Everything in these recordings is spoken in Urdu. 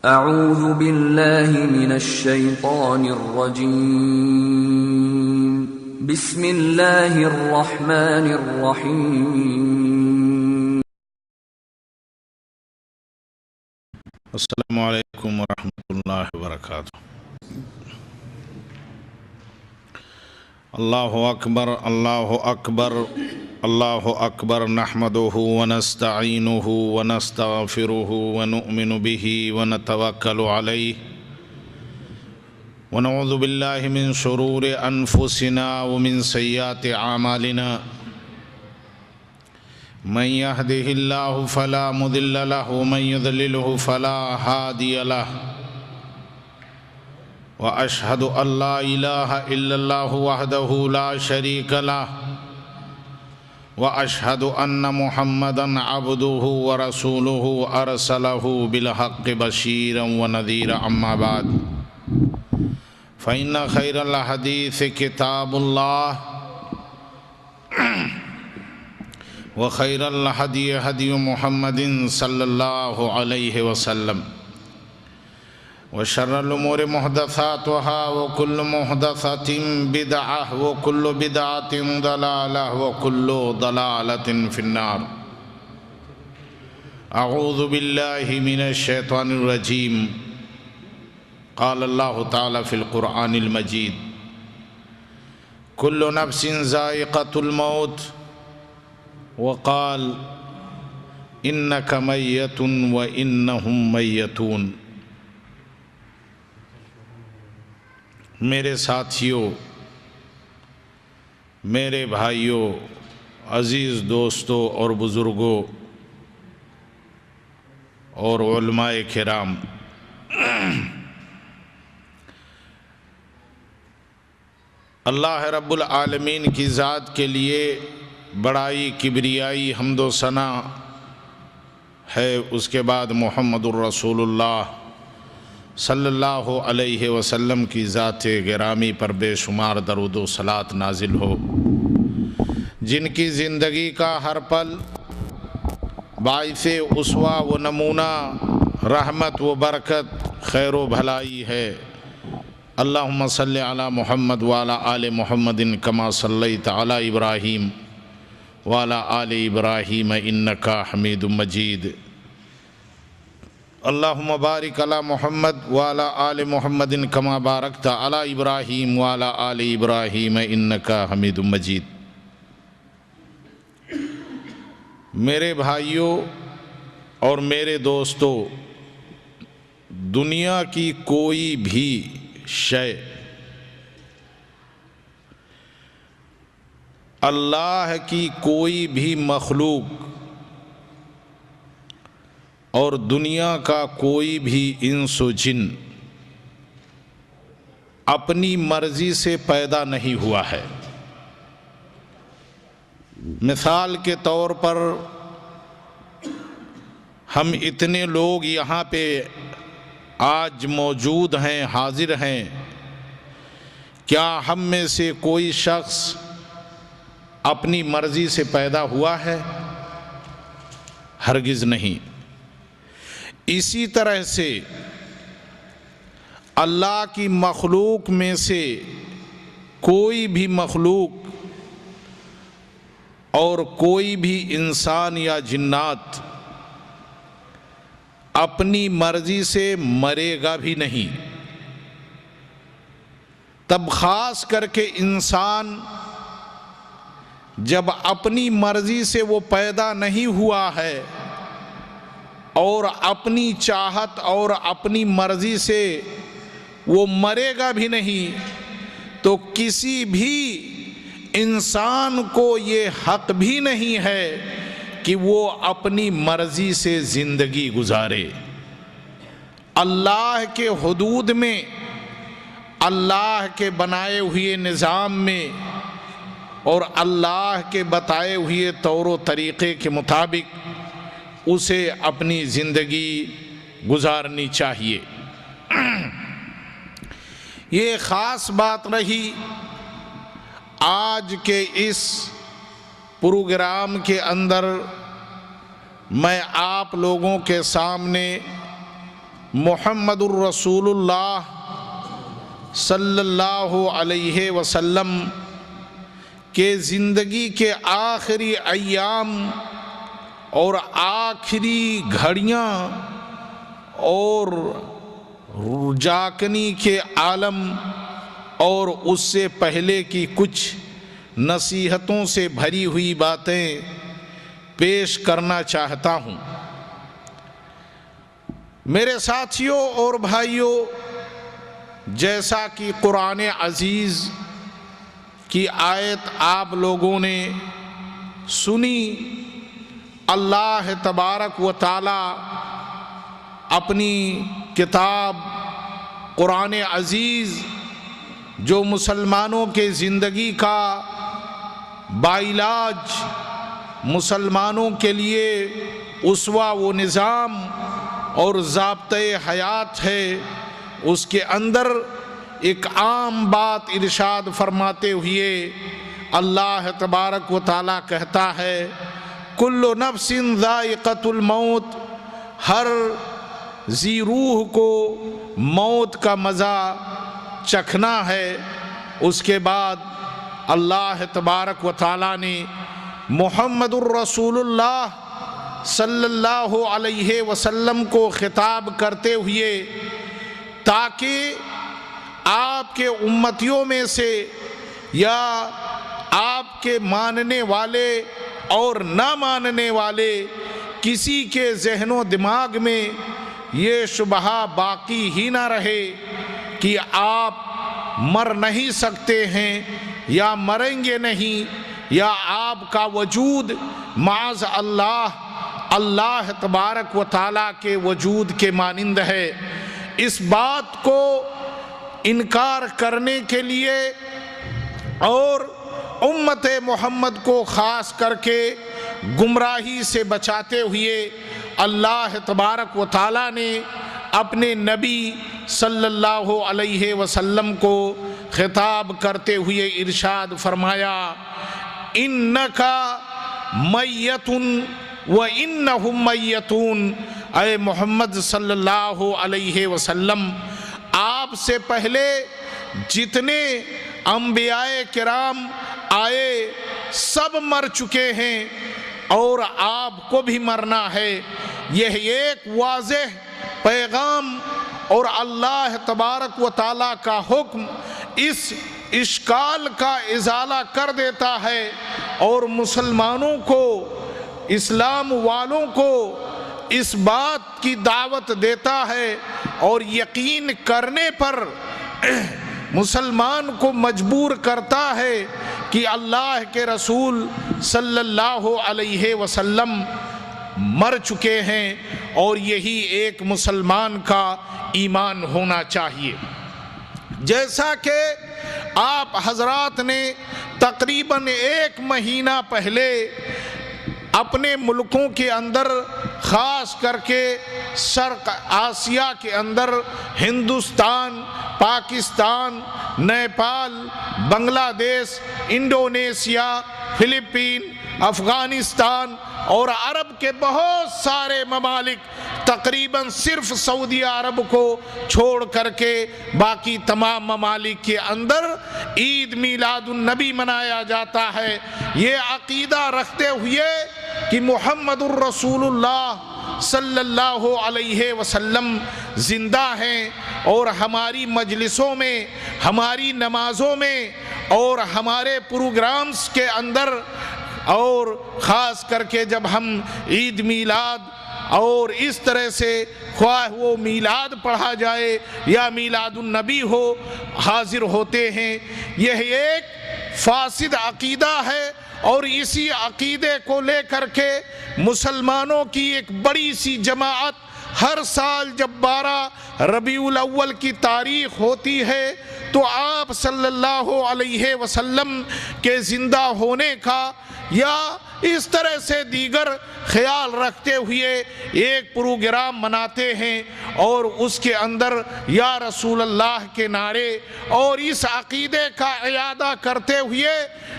اعوذ باللہ من الشیطان الرجیم بسم اللہ الرحمن الرحیم السلام علیکم ورحمۃ اللہ وبرکاتہ۔ اللہ اکبر اللہ اکبر اللہ اکبر، نحمدہ ونستعینہ ونستغفرہ ونؤمن بہ ونتوکل علیہ ونعوذ باللہ من شرور انفسنا ومن سیئات اعمالنا، من يهده الله فلا مضل له ومن يضلله فلا هادي له، وأشهد أن لا إله إلا الله وحده لا شريك له، وأشهد أن محمدًا عبده ورسوله أرسله بالحق بشيرا ونذيرا، أما بعد فإن خير الحديث كتاب الله وخير الهدي هدي محمد صلى الله عليه وسلم، وشر الأمور محدثاتها وكل محدثة بدعة وكل بدعة ضلالة وكل ضلالة في النار۔ أعوذ بالله من الشيطان الرجيم، قال الله تعالى في القرآن المجيد: كل نفس ذائقة الموت، وقال إنك ميت وإنهم ميتون۔ میرے ساتھیوں، میرے بھائیوں، عزیز دوستوں اور بزرگوں اور علماء کرام، اللہ رب العالمین کی ذات کے لیے بڑائی کبریائی حمد و ثنا ہے، اس کے بعد محمد الرسول اللہ صلی اللہ علیہ وسلم کی ذات گرامی پر بے شمار درود و صلاۃ نازل ہو، جن کی زندگی کا ہر پل باعث اسوہ و نمونہ، رحمت و برکت، خیر و بھلائی ہے۔ اللہم صلی علی محمد وعلی آل محمد کما صلیت علی ابراہیم وعلی آل ابراہیم انکا حمید مجید۔ اللہم بارک علی محمد وعلی آل محمد کما بارکت علی ابراہیم وعلی آل ابراہیم انکا حمید مجید۔ میرے بھائیوں اور میرے دوستوں، دنیا کی کوئی بھی شے اللہ کی کوئی بھی مخلوق اور دنیا کا کوئی بھی انس و جن اپنی مرضی سے پیدا نہیں ہوا ہے۔ مثال کے طور پر ہم اتنے لوگ یہاں پہ آج موجود ہیں، حاضر ہیں، کیا ہم میں سے کوئی شخص اپنی مرضی سے پیدا ہوا ہے؟ ہرگز نہیں۔ اسی طرح سے اللہ کی مخلوق میں سے کوئی بھی مخلوق اور کوئی بھی انسان یا جنات اپنی مرضی سے مرے گا بھی نہیں۔ تب خاص کر کے انسان جب اپنی مرضی سے وہ پیدا نہیں ہوا ہے اور اپنی چاہت اور اپنی مرضی سے وہ مرے گا بھی نہیں، تو کسی بھی انسان کو یہ حق بھی نہیں ہے کہ وہ اپنی مرضی سے زندگی گزارے۔ اللہ کے حدود میں، اللہ کے بنائے ہوئے نظام میں اور اللہ کے بتائے ہوئے طور و طریقے کے مطابق اسے اپنی زندگی گزارنی چاہیے۔ یہ خاص بات رہی آج کے اس پروگرام کے اندر میں آپ لوگوں کے سامنے محمد الرسول اللہ صلی اللہ علیہ وسلم کے زندگی کے آخری ایام اور آخری گھڑیاں اور جاکنی کے عالم اور اس سے پہلے کی کچھ نصیحتوں سے بھری ہوئی باتیں پیش کرنا چاہتا ہوں۔ میرے ساتھیوں اور بھائیوں، جیسا کہ قرآن عزیز کی آیت آپ لوگوں نے سنی، اللہ تبارک و تعالی اپنی کتاب قرآن عزیز جو مسلمانوں کے زندگی کا باعلاج، مسلمانوں کے لیے اسوہ و نظام اور ضابطۂ حیات ہے، اس کے اندر ایک عام بات ارشاد فرماتے ہوئے اللہ تبارک و تعالی کہتا ہے کل نفس ذائقۃ الموت، ہر ذی روح کو موت کا مزہ چکھنا ہے۔ اس کے بعد اللہ تبارک و تعالی نے محمد الرسول اللہ صلی اللہ علیہ وسلم کو خطاب کرتے ہوئے تاکہ آپ کے امتیوں میں سے یا آپ کے ماننے والے اور نہ ماننے والے کسی کے ذہن و دماغ میں یہ شبہ باقی ہی نہ رہے کہ آپ مر نہیں سکتے ہیں یا مریں گے نہیں، یا آپ کا وجود معاذ اللہ تبارک و تعالیٰ کے وجود کے مانند ہے۔ اس بات کو انکار کرنے کے لیے اور امت محمد کو خاص کر کے گمراہی سے بچاتے ہوئے اللہ تبارک و تعالیٰ نے اپنے نبی صلی اللہ علیہ وسلم کو خطاب کرتے ہوئے ارشاد فرمایا انکا میتن وانہم میتون، اے محمد صلی اللہ علیہ وسلم، آپ سے پہلے جتنے انبیاء کرام آئے سب مر چکے ہیں اور آپ کو بھی مرنا ہے۔ یہ ایک واضح پیغام اور اللہ تبارک و تعالیٰ کا حکم اس اشکال کا ازالہ کر دیتا ہے اور مسلمانوں کو، اسلام والوں کو اس بات کی دعوت دیتا ہے اور یقین کرنے پر مسلمان کو مجبور کرتا ہے کہ اللہ کے رسول صلی اللہ علیہ وسلم مر چکے ہیں، اور یہی ایک مسلمان کا ایمان ہونا چاہیے۔ جیسا کہ آپ حضرات نے تقریباً 1 مہینہ پہلے اپنے ملکوں کے اندر، خاص کر کے شرق آسیہ کے اندر ہندوستان، پاکستان، نیپال، بنگلہ دیش، انڈونیشیا، فلپین، افغانستان اور عرب کے بہت سارے ممالک، تقریباً صرف سعودی عرب کو چھوڑ کر کے باقی تمام ممالک کے اندر عید میلاد النبی منایا جاتا ہے، یہ عقیدہ رکھتے ہوئے کہ محمد الرسول اللہ صلی اللہ علیہ وسلم زندہ ہیں، اور ہماری مجلسوں میں، ہماری نمازوں میں اور ہمارے پروگرامز کے اندر، اور خاص کر کے جب ہم عید میلاد اور اس طرح سے خواہ وہ میلاد پڑھا جائے یا میلاد النبی ہو، حاضر ہوتے ہیں۔ یہ ایک فاسد عقیدہ ہے، اور اسی عقیدے کو لے کر کے مسلمانوں کی ایک بڑی سی جماعت ہر سال جب 12 ربیع الاول کی تاریخ ہوتی ہے تو آپ صلی اللہ علیہ وسلم کے زندہ ہونے کا یا اس طرح سے دیگر خیال رکھتے ہوئے ایک پروگرام مناتے ہیں اور اس کے اندر یا رسول اللہ کے نعرے اور اس عقیدے کا اعادہ کرتے ہوئے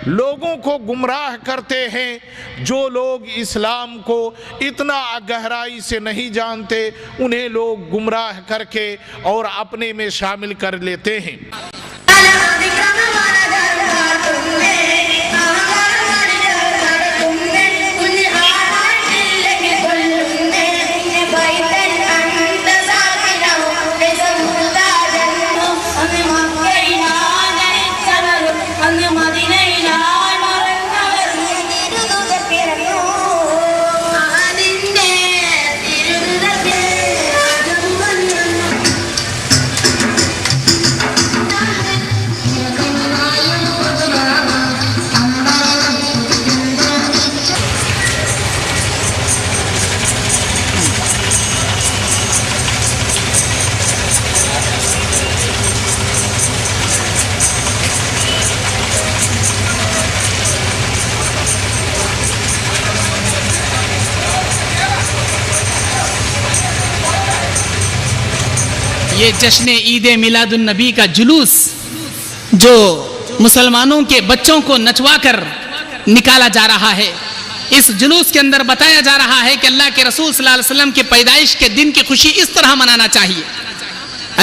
لوگوں کو گمراہ کرتے ہیں. جو لوگ اسلام کو اتنا گہرائی سے نہیں جانتے انہیں لوگ گمراہ کر کے اور اپنے میں شامل کر لیتے ہیں. یہ جشن عید میلاد النبی کا جلوس جو مسلمانوں کے بچوں کو نچوا کر نکالا جا رہا ہے، اس جلوس کے اندر بتایا جا رہا ہے کہ اللہ کے رسول صلی اللہ علیہ وسلم کے پیدائش کے دن کی خوشی اس طرح منانا چاہیے.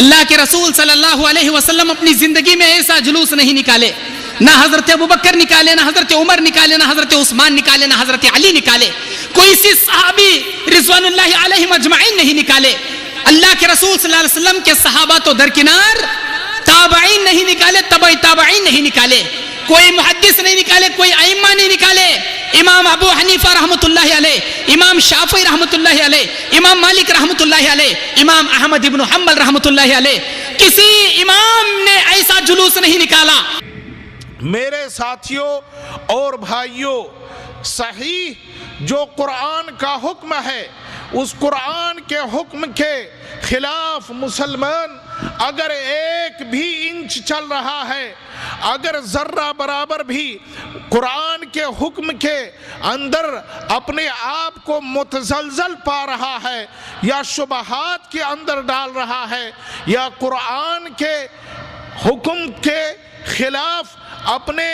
اللہ کے رسول صلی اللہ علیہ وسلم اپنی زندگی میں ایسا جلوس نہیں نکالے، نہ حضرت ابوبکر نکالے، نہ حضرت عمر نکالے، نہ حضرت عثمان نکالے، نہ حضرت علی نکالے، کوئی سی صحابی رضوان اللہ علیہم اجمعین نہیں نکالے. اللہ کے رسول صلی اللہ علیہ وسلم کے صحابہ تو درکنار، تابعین نہیں نکالے، تبع تابعین نہیں نکالے، کوئی محدث نہیں نکالے، کوئی ائمہ نہیں نکالے. امام ابو حنیفہ رحمۃ اللہ علیہ، امام شافعی رحمۃ اللہ علیہ، امام مالک رحمۃ اللہ علیہ، امام احمد ابن حنبل رحمۃ اللہ علیہ، کسی امام نے ایسا جلوس نہیں نکالا. میرے ساتھیوں اور بھائیوں، صحیح جو قرآن کا حکم ہے اس قرآن کے حکم کے خلاف مسلمان اگر ایک بھی انچ چل رہا ہے، اگر ذرہ برابر بھی قرآن کے حکم کے اندر اپنے آپ کو متزلزل پا رہا ہے یا شبہات کے اندر ڈال رہا ہے یا قرآن کے حکم کے خلاف اپنے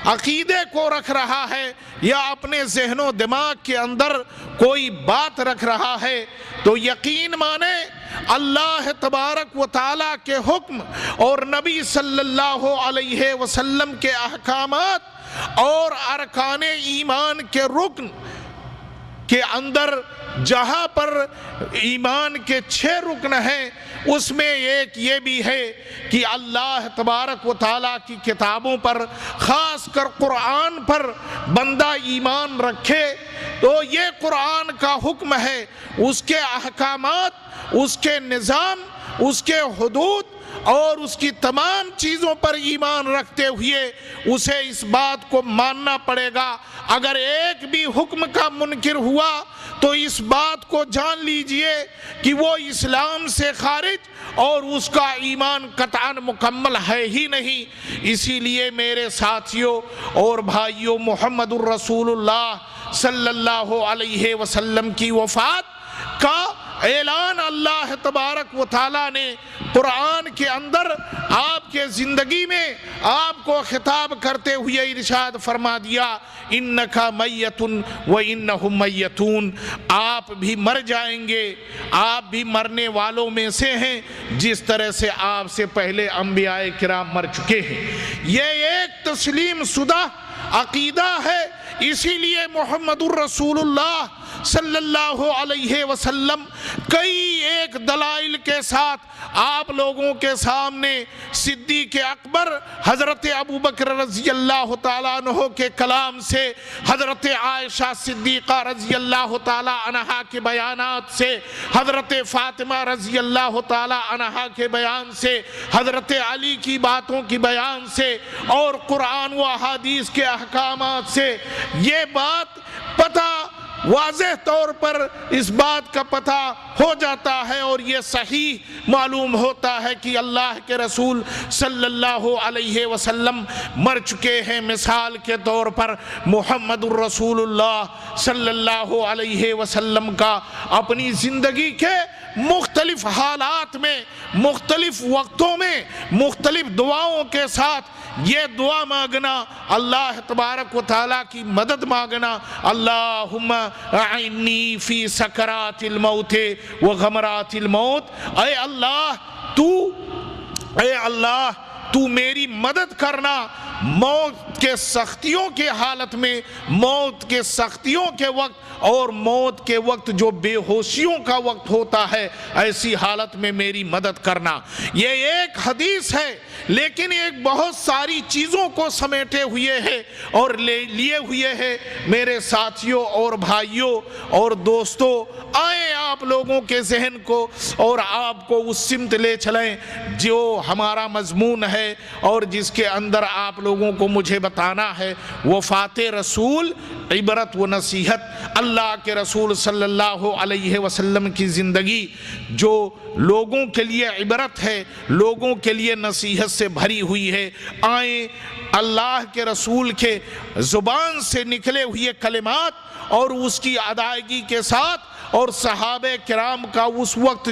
عقیدے کو رکھ رہا ہے یا اپنے ذہن و دماغ کے اندر کوئی بات رکھ رہا ہے، تو یقین مانے اللہ تبارک و تعالیٰ کے حکم اور نبی صلی اللہ علیہ وسلم کے احکامات اور ارکان ایمان کے رکن کے اندر جہاں پر ایمان کے 6 رکن ہیں اس میں ایک یہ بھی ہے کہ اللہ تبارک و تعالیٰ کی کتابوں پر خاص کر قرآن پر بندہ ایمان رکھے. تو یہ قرآن کا حکم ہے، اس کے احکامات، اس کے نظام، اس کے حدود اور اس کی تمام چیزوں پر ایمان رکھتے ہوئے اسے اس بات کو ماننا پڑے گا. اگر ایک بھی حکم کا منکر ہوا تو اس بات کو جان لیجئے کہ وہ اسلام سے خارج اور اس کا ایمان قطعاً مکمل ہے ہی نہیں. اسی لیے میرے ساتھیوں اور بھائیوں، محمد الرسول اللہ صلی اللہ علیہ وسلم کی وفات کا اعلان اللہ تبارک و تعالیٰ نے قرآن کے اندر آپ کے زندگی میں آپ کو خطاب کرتے ہوئے ارشاد فرما دیا، انکا میتن و انہم میتون، آپ بھی مر جائیں گے، آپ بھی مرنے والوں میں سے ہیں جس طرح سے آپ سے پہلے انبیاء کرام مر چکے ہیں. یہ ایک تسلیم شدہ عقیدہ ہے. اسی لیے محمد الرسول اللہ صلی اللہ علیہ وسلم کئی ایک دلائل کے ساتھ آپ لوگوں کے سامنے صدیق اکبر حضرت ابوبکر رضی اللہ تعالیٰ عنہ کے کلام سے، حضرت عائشہ صدیقہ رضی اللہ تعالیٰ عنہا کے بیانات سے، حضرت فاطمہ رضی اللہ تعالیٰ عنہا کے بیان سے، حضرت علی کی باتوں کی بیان سے اور قرآن و احادیث کے احکامات سے یہ بات پتہ واضح طور پر اس بات کا پتہ ہو جاتا ہے اور یہ صحیح معلوم ہوتا ہے کہ اللہ کے رسول صلی اللہ علیہ وسلم مر چکے ہیں۔ مثال کے طور پر محمد الرسول اللہ صلی اللہ علیہ وسلم کا اپنی زندگی کے مختلف حالات میں، مختلف وقتوں میں، مختلف دعاؤں کے ساتھ یہ دعا مانگنا، اللہ تبارک و تعالیٰ کی مدد مانگنا، اللہم اعنی فی سکرات الموت و غمرات الموت، اے اللہ تو میری مدد کرنا موت کے سختیوں کے حالت میں، موت کے سختیوں کے وقت اور موت کے وقت جو بے ہوشیوں کا وقت ہوتا ہے، ایسی حالت میں میری مدد کرنا۔ یہ ایک حدیث ہے لیکن ایک بہت ساری چیزوں کو سمیٹے ہوئے ہے اور لیے ہوئے ہے۔ میرے ساتھیوں اور بھائیوں اور دوستوں، آئیں آپ لوگوں کے ذہن کو اور آپ کو اس سمت لے چلیں جو ہمارا مضمون ہے اور جس کے اندر آپ لوگوں کو مجھے بتانا ہے۔ وفات رسول، عبرت و نصیحت۔ اللہ کے رسول صلی اللہ علیہ وسلم کی زندگی جو لوگوں کے لیے عبرت ہے، لوگوں کے لیے نصیحت سے بھری ہوئی ہے۔ آئیں اللہ کے رسول کے زبان سے نکلے ہوئے کلمات اور اس کی ادائیگی کے ساتھ، اور صحابہ کرام کا اس وقت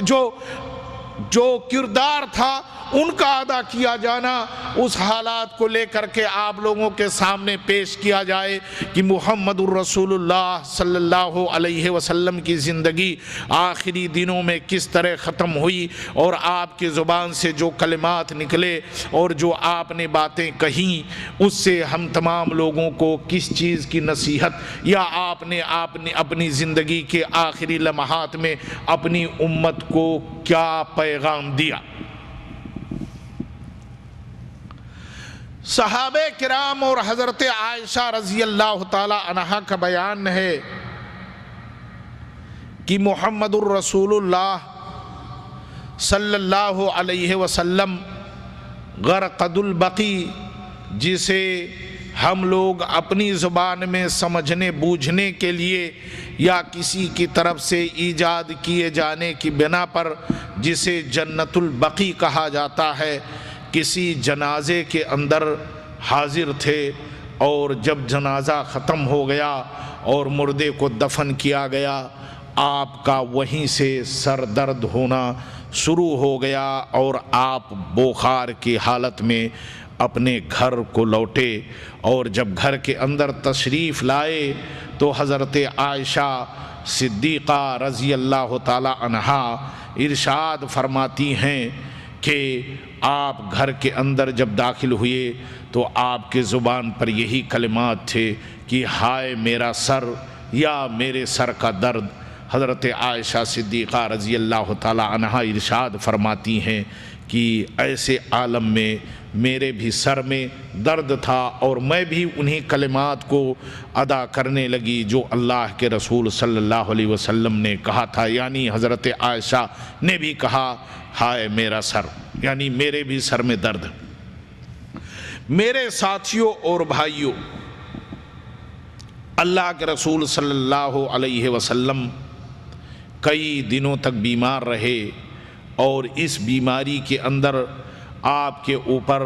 جو کردار تھا ان کا ادا کیا جانا، اس حالات کو لے کر کے آپ لوگوں کے سامنے پیش کیا جائے کہ محمد الرسول اللہ صلی اللہ علیہ وسلم کی زندگی آخری دنوں میں کس طرح ختم ہوئی، اور آپ کی زبان سے جو کلمات نکلے اور جو آپ نے باتیں کہیں، اس سے ہم تمام لوگوں کو کس چیز کی نصیحت یا آپ نے اپنی زندگی کے آخری لمحات میں اپنی امت کو کیا پیغام دیا۔ صحابہ کرام اور حضرت عائشہ رضی اللہ تعالی عنہا کا بیان ہے کہ محمد الرسول اللہ صلی اللہ علیہ وسلم غرقد البقیع، جسے ہم لوگ اپنی زبان میں سمجھنے بوجھنے کے لیے یا کسی کی طرف سے ایجاد کیے جانے کی بنا پر جسے جنت البقیع کہا جاتا ہے، کسی جنازے کے اندر حاضر تھے، اور جب جنازہ ختم ہو گیا اور مردے کو دفن کیا گیا، آپ کا وہیں سے سر درد ہونا شروع ہو گیا اور آپ بخار کی حالت میں اپنے گھر کو لوٹے، اور جب گھر کے اندر تشریف لائے تو حضرت عائشہ صدیقہ رضی اللہ تعالی عنہا ارشاد فرماتی ہیں کہ آپ گھر کے اندر جب داخل ہوئے تو آپ کے زبان پر یہی کلمات تھے کہ ہائے میرا سر یا میرے سر کا درد۔ حضرت عائشہ صدیقہ رضی اللہ تعالی عنہا ارشاد فرماتی ہیں کہ ایسے عالم میں میرے بھی سر میں درد تھا اور میں بھی انہی کلمات کو ادا کرنے لگی جو اللہ کے رسول صلی اللہ علیہ وسلم نے کہا تھا، یعنی حضرت عائشہ نے بھی کہا ہائے میرا سر، یعنی میرے بھی سر میں درد۔ میرے ساتھیوں اور بھائیوں، اللہ کے رسول صلی اللہ علیہ وسلم کئی دنوں تک بیمار رہے، اور اس بیماری کے اندر آپ کے اوپر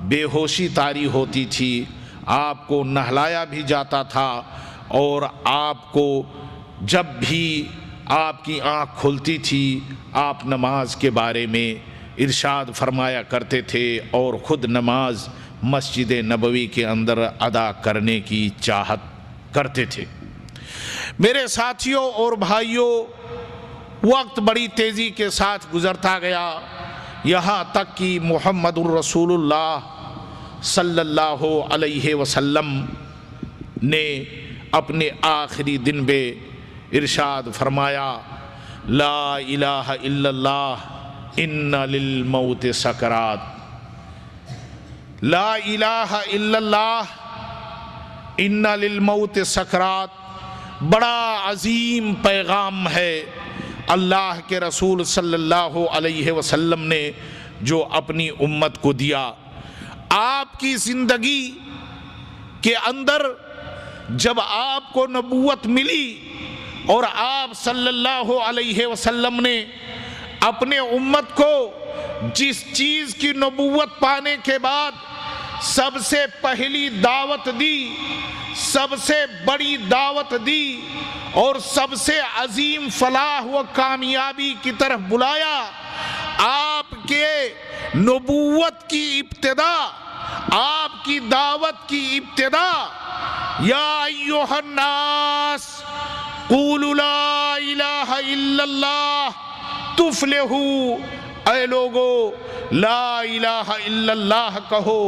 بے ہوشی طاری ہوتی تھی، آپ کو نہلایا بھی جاتا تھا، اور آپ کو جب بھی آپ کی آنکھ کھلتی تھی آپ نماز کے بارے میں ارشاد فرمایا کرتے تھے، اور خود نماز مسجد نبوی کے اندر ادا کرنے کی چاہت کرتے تھے۔ میرے ساتھیوں اور بھائیوں، وقت بڑی تیزی کے ساتھ گزرتا گیا، یہاں تک کہ محمد الرسول اللہ صلی اللہ علیہ وسلم نے اپنے آخری دن میں ارشاد فرمایا لا الہ الا اللہ ان للموت سکرات، لا الہ الا اللہ ان للموت سکرات۔ بڑا عظیم پیغام ہے اللہ کے رسول صلی اللہ علیہ وسلم نے جو اپنی امت کو دیا۔ آپ کی زندگی کے اندر جب آپ کو نبوت ملی اور آپ صلی اللہ علیہ وسلم نے اپنے امت کو جس چیز کی نبوت پانے کے بعد سب سے پہلی دعوت دی، سب سے بڑی دعوت دی اور سب سے عظیم فلاح و کامیابی کی طرف بلایا، آپ کے نبوت کی ابتدا، آپ کی دعوت کی ابتدا یا ایھا الناس قولوا لا الہ الا اللہ تفلحوا، اے لوگو لا الہ الا اللہ کہو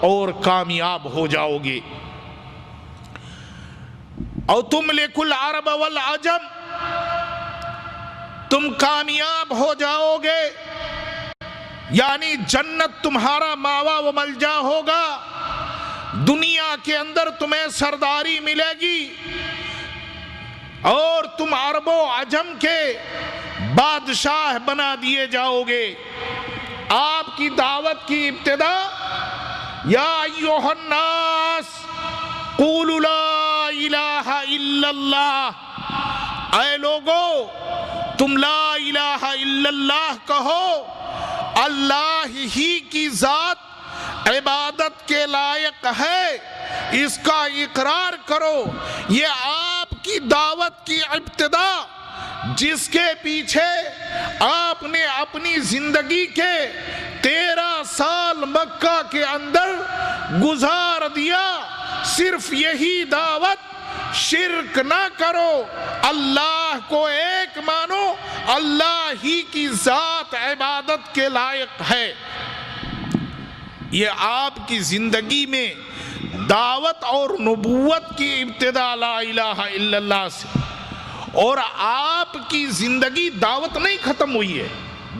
اور کامیاب ہو جاؤ گے۔ او تملک العرب والعجم، تم کامیاب ہو جاؤ گے، یعنی جنت تمہارا ماوا و ملجا ہوگا، دنیا کے اندر تمہیں سرداری ملے گی اور تم عرب و عجم کے بادشاہ بنا دیے جاؤ گے۔ آپ کی دعوت کی ابتدا یا ایھا الناس قولوا لا الہ الا اللہ، اے لوگو تم لا الہ الا اللہ کہو، اللہ ہی کی ذات عبادت کے لائق ہے، اس کا اقرار کرو۔ یہ آپ کی دعوت کی ابتدا، جس کے پیچھے آپ نے اپنی زندگی کے 13 سال مکہ کے اندر گزار دیا، صرف یہی دعوت، شرک نہ کرو، اللہ کو ایک مانو، اللہ ہی کی ذات عبادت کے لائق ہے۔ یہ آپ کی زندگی میں دعوت اور نبوت کی ابتدا لا الہ الا اللہ سے، اور آپ کی زندگی دعوت نہیں ختم ہوئی ہے،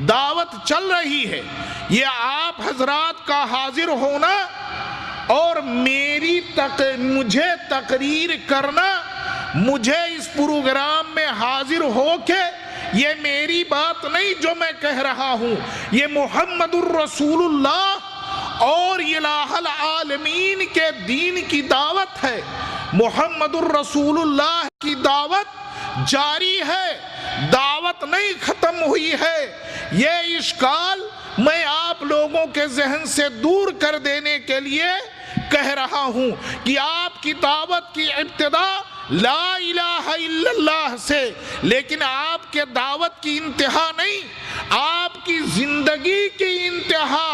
دعوت چل رہی ہے۔ یہ آپ حضرات کا حاضر ہونا اور مجھے تقریر کرنا، مجھے اس پروگرام میں حاضر ہو کے، یہ میری بات نہیں جو میں کہہ رہا ہوں، یہ محمد الرسول اللہ اور الہ العالمین کے دین کی دعوت ہے۔ محمد الرسول اللہ کی دعوت جاری ہے، دعوت نہیں ختم ہوئی ہے۔ یہ اشکال میں آپ لوگوں کے ذہن سے دور کر دینے کے لیے کہہ رہا ہوں کہ آپ کی دعوت کی ابتدا لا الہ الا اللہ سے، لیکن آپ کے دعوت کی انتہا نہیں، آپ کی زندگی کی انتہا،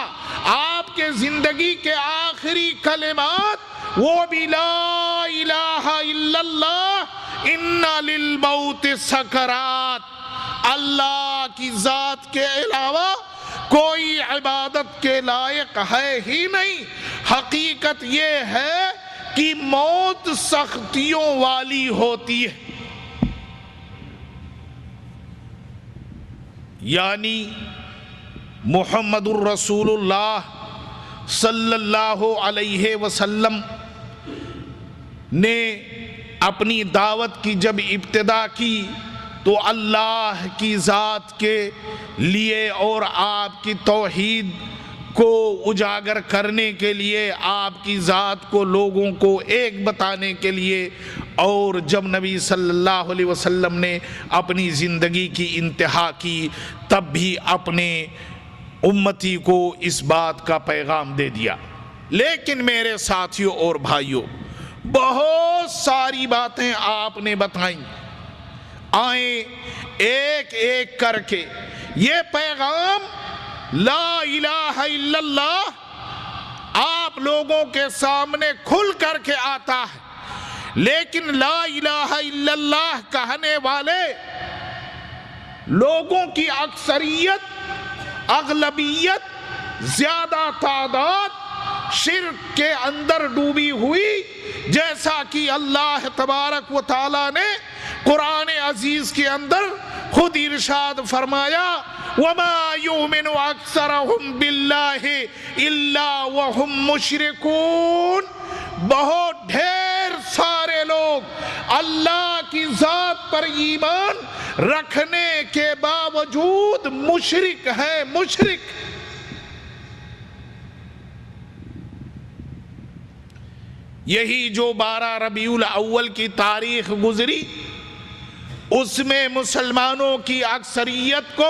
آپ کے زندگی کے آخری کلمات وہ بھی لا الہ الا اللہ، ان للموت سکرات، اللہ کی ذات کے علاوہ کوئی عبادت کے لائق ہے ہی نہیں۔ حقیقت یہ ہے کہ موت سختیوں والی ہوتی ہے، یعنی محمد الرسول اللہ صلی اللہ علیہ وسلم نے اپنی دعوت کی جب ابتدا کی تو اللہ کی ذات کے لیے اور آپ کی توحید کو اجاگر کرنے کے لیے، آپ کی ذات کو لوگوں کو ایک بتانے کے لیے، اور جب نبی صلی اللہ علیہ وسلم نے اپنی زندگی کی انتہا کی تب بھی اپنے امتی کو اس بات کا پیغام دے دیا۔ لیکن میرے ساتھیوں اور بھائیوں، بہت ساری باتیں آپ نے بتائیں، آئیں ایک ایک کر کے یہ پیغام لا الہ الا اللہ آپ لوگوں کے سامنے کھل کر کے آتا ہے، لیکن لا الہ الا اللہ کہنے والے لوگوں کی اکثریت، اغلبیت، زیادہ تعداد شرک کے اندر ڈوبی ہوئی، جیسا کہ اللہ تبارک و تعالی نے قرآن عزیز کے اندر خود ارشاد فرمایا، وَمَا يُؤْمِنُ أَكْثَرَهُمْ بِاللَّهِ إِلَّا وَهُمْ مُشْرِكُونَ، بہت ڈھیر سارے لوگ اللہ کی ذات پر ایمان رکھنے کے باوجود مشرک ہیں، مشرک۔ یہی جو 12 ربیع الاول کی تاریخ گزری اس میں مسلمانوں کی اکثریت کو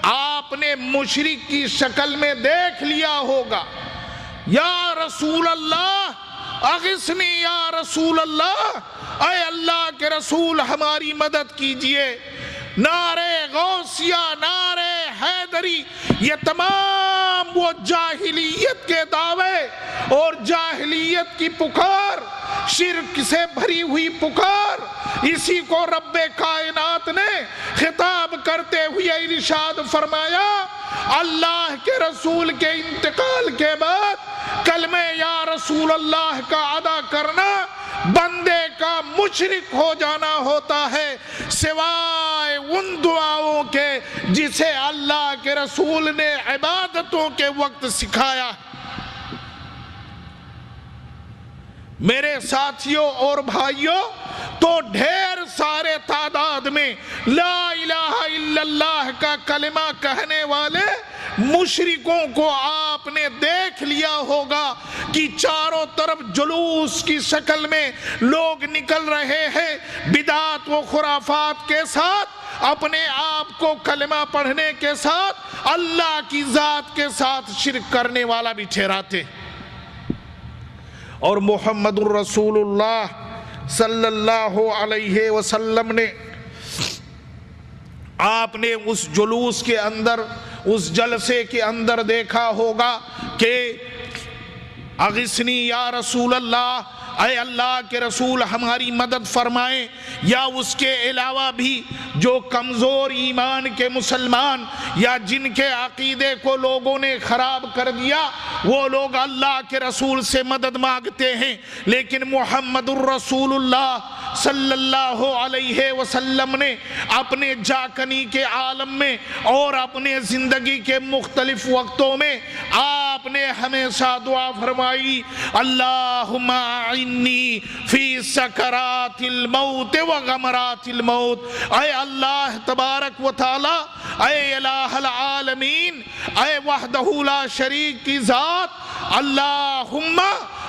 آپ نے مشرک کی شکل میں دیکھ لیا ہوگا. یا رسول اللہ اغثنی، یا رسول اللہ، اے اللہ کے رسول ہماری مدد کیجئے. نعرے غوثیہ، نعرے حیدری، یہ تمام وہ جاہلیت کے دعوے اور جاہلیت کی پکار، شرک سے بھری ہوئی پکار، اسی کو رب کائنات نے خطاب کرتے ہوئے ارشاد فرمایا اللہ کے رسول کے انتقال کے بعد کلمہ یا رسول اللہ کا ادا کرنا بندے کا مشرک ہو جانا ہوتا ہے، سوائے ان دعاؤں کے جسے اللہ کے رسول نے عبادتوں کے وقت سکھایا. میرے ساتھیوں اور بھائیوں، تو ڈھیر سارے تعداد میں لا الہ الا اللہ کا کلمہ کہنے والے مشرکوں کو آپ نے دیکھ لیا ہوگا کہ چاروں طرف جلوس کی شکل میں لوگ نکل رہے ہیں، بدعات و خرافات کے ساتھ، اپنے آپ کو کلمہ پڑھنے کے ساتھ اللہ کی ذات کے ساتھ شرک کرنے والا بھی ٹھہراتے. اور محمد الرسول اللہ صلی اللہ علیہ وسلم نے آپ نے اس جلوس کے اندر، اس جلسے کے اندر دیکھا ہوگا کہ اغثنی یا رسول اللہ، اے اللہ کے رسول ہماری مدد فرمائیں. یا اس کے علاوہ بھی جو کمزور ایمان کے مسلمان یا جن کے عقیدے کو لوگوں نے خراب کر دیا، وہ لوگ اللہ کے رسول سے مدد مانگتے ہیں، لیکن محمد الرسول اللہ صلی اللہ علیہ وسلم نے اپنے جاکنی کے عالم میں اور اپنے زندگی کے مختلف وقتوں میں آپ نے ہمیشہ دعا فرمائی اللہم اعنی فی سکرات الموت وغمرات الموت. اے اللہ تبارک و تعالی، اے الہ العالمین، اے وحدہ لا شریک کی ذات، اللہم،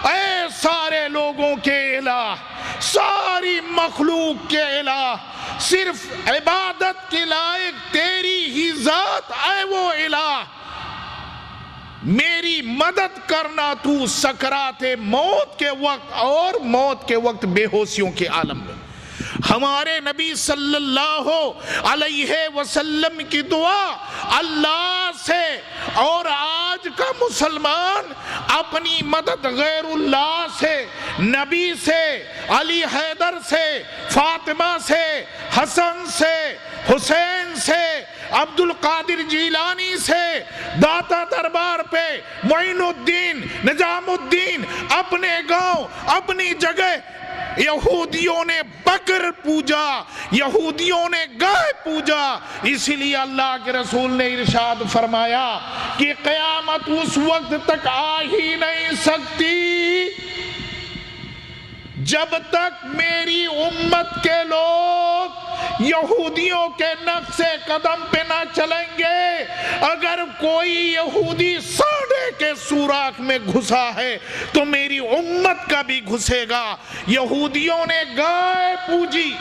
اے سارے لوگوں کے الہ، ساری مخلوق کے الہ، صرف عبادت کے لائق تیری ہی ذات، اے وہ الہ، میری مدد کرنا تو سکرات موت کے وقت اور موت کے وقت بے ہوشیوں کے عالم میں. ہمارے نبی صلی اللہ علیہ وسلم کی دعا اللہ سے، اور آج کا مسلمان اپنی مدد غیر اللہ سے، نبی سے، علی حیدر سے، فاطمہ سے، حسن سے، حسین سے، عبد القادر جیلانی سے، داتا دربار پہ معین الدین، نظام الدین، اپنے گاؤں، اپنی جگہ. یہودیوں نے بکر پوجا، یہودیوں نے گائے پوجا، اسی لیے اللہ کے رسول نے ارشاد فرمایا کہ قیامت اس وقت تک آ ہی نہیں سکتی جب تک میری امت کے لوگ یہودیوں کے نقش قدم پہ نہ چلیں گے. اگر کوئی یہودی سانڈے کے سوراخ میں گھسا ہے تو میری امت کا بھی گھسے گا. یہودیوں نے گائے پوجی،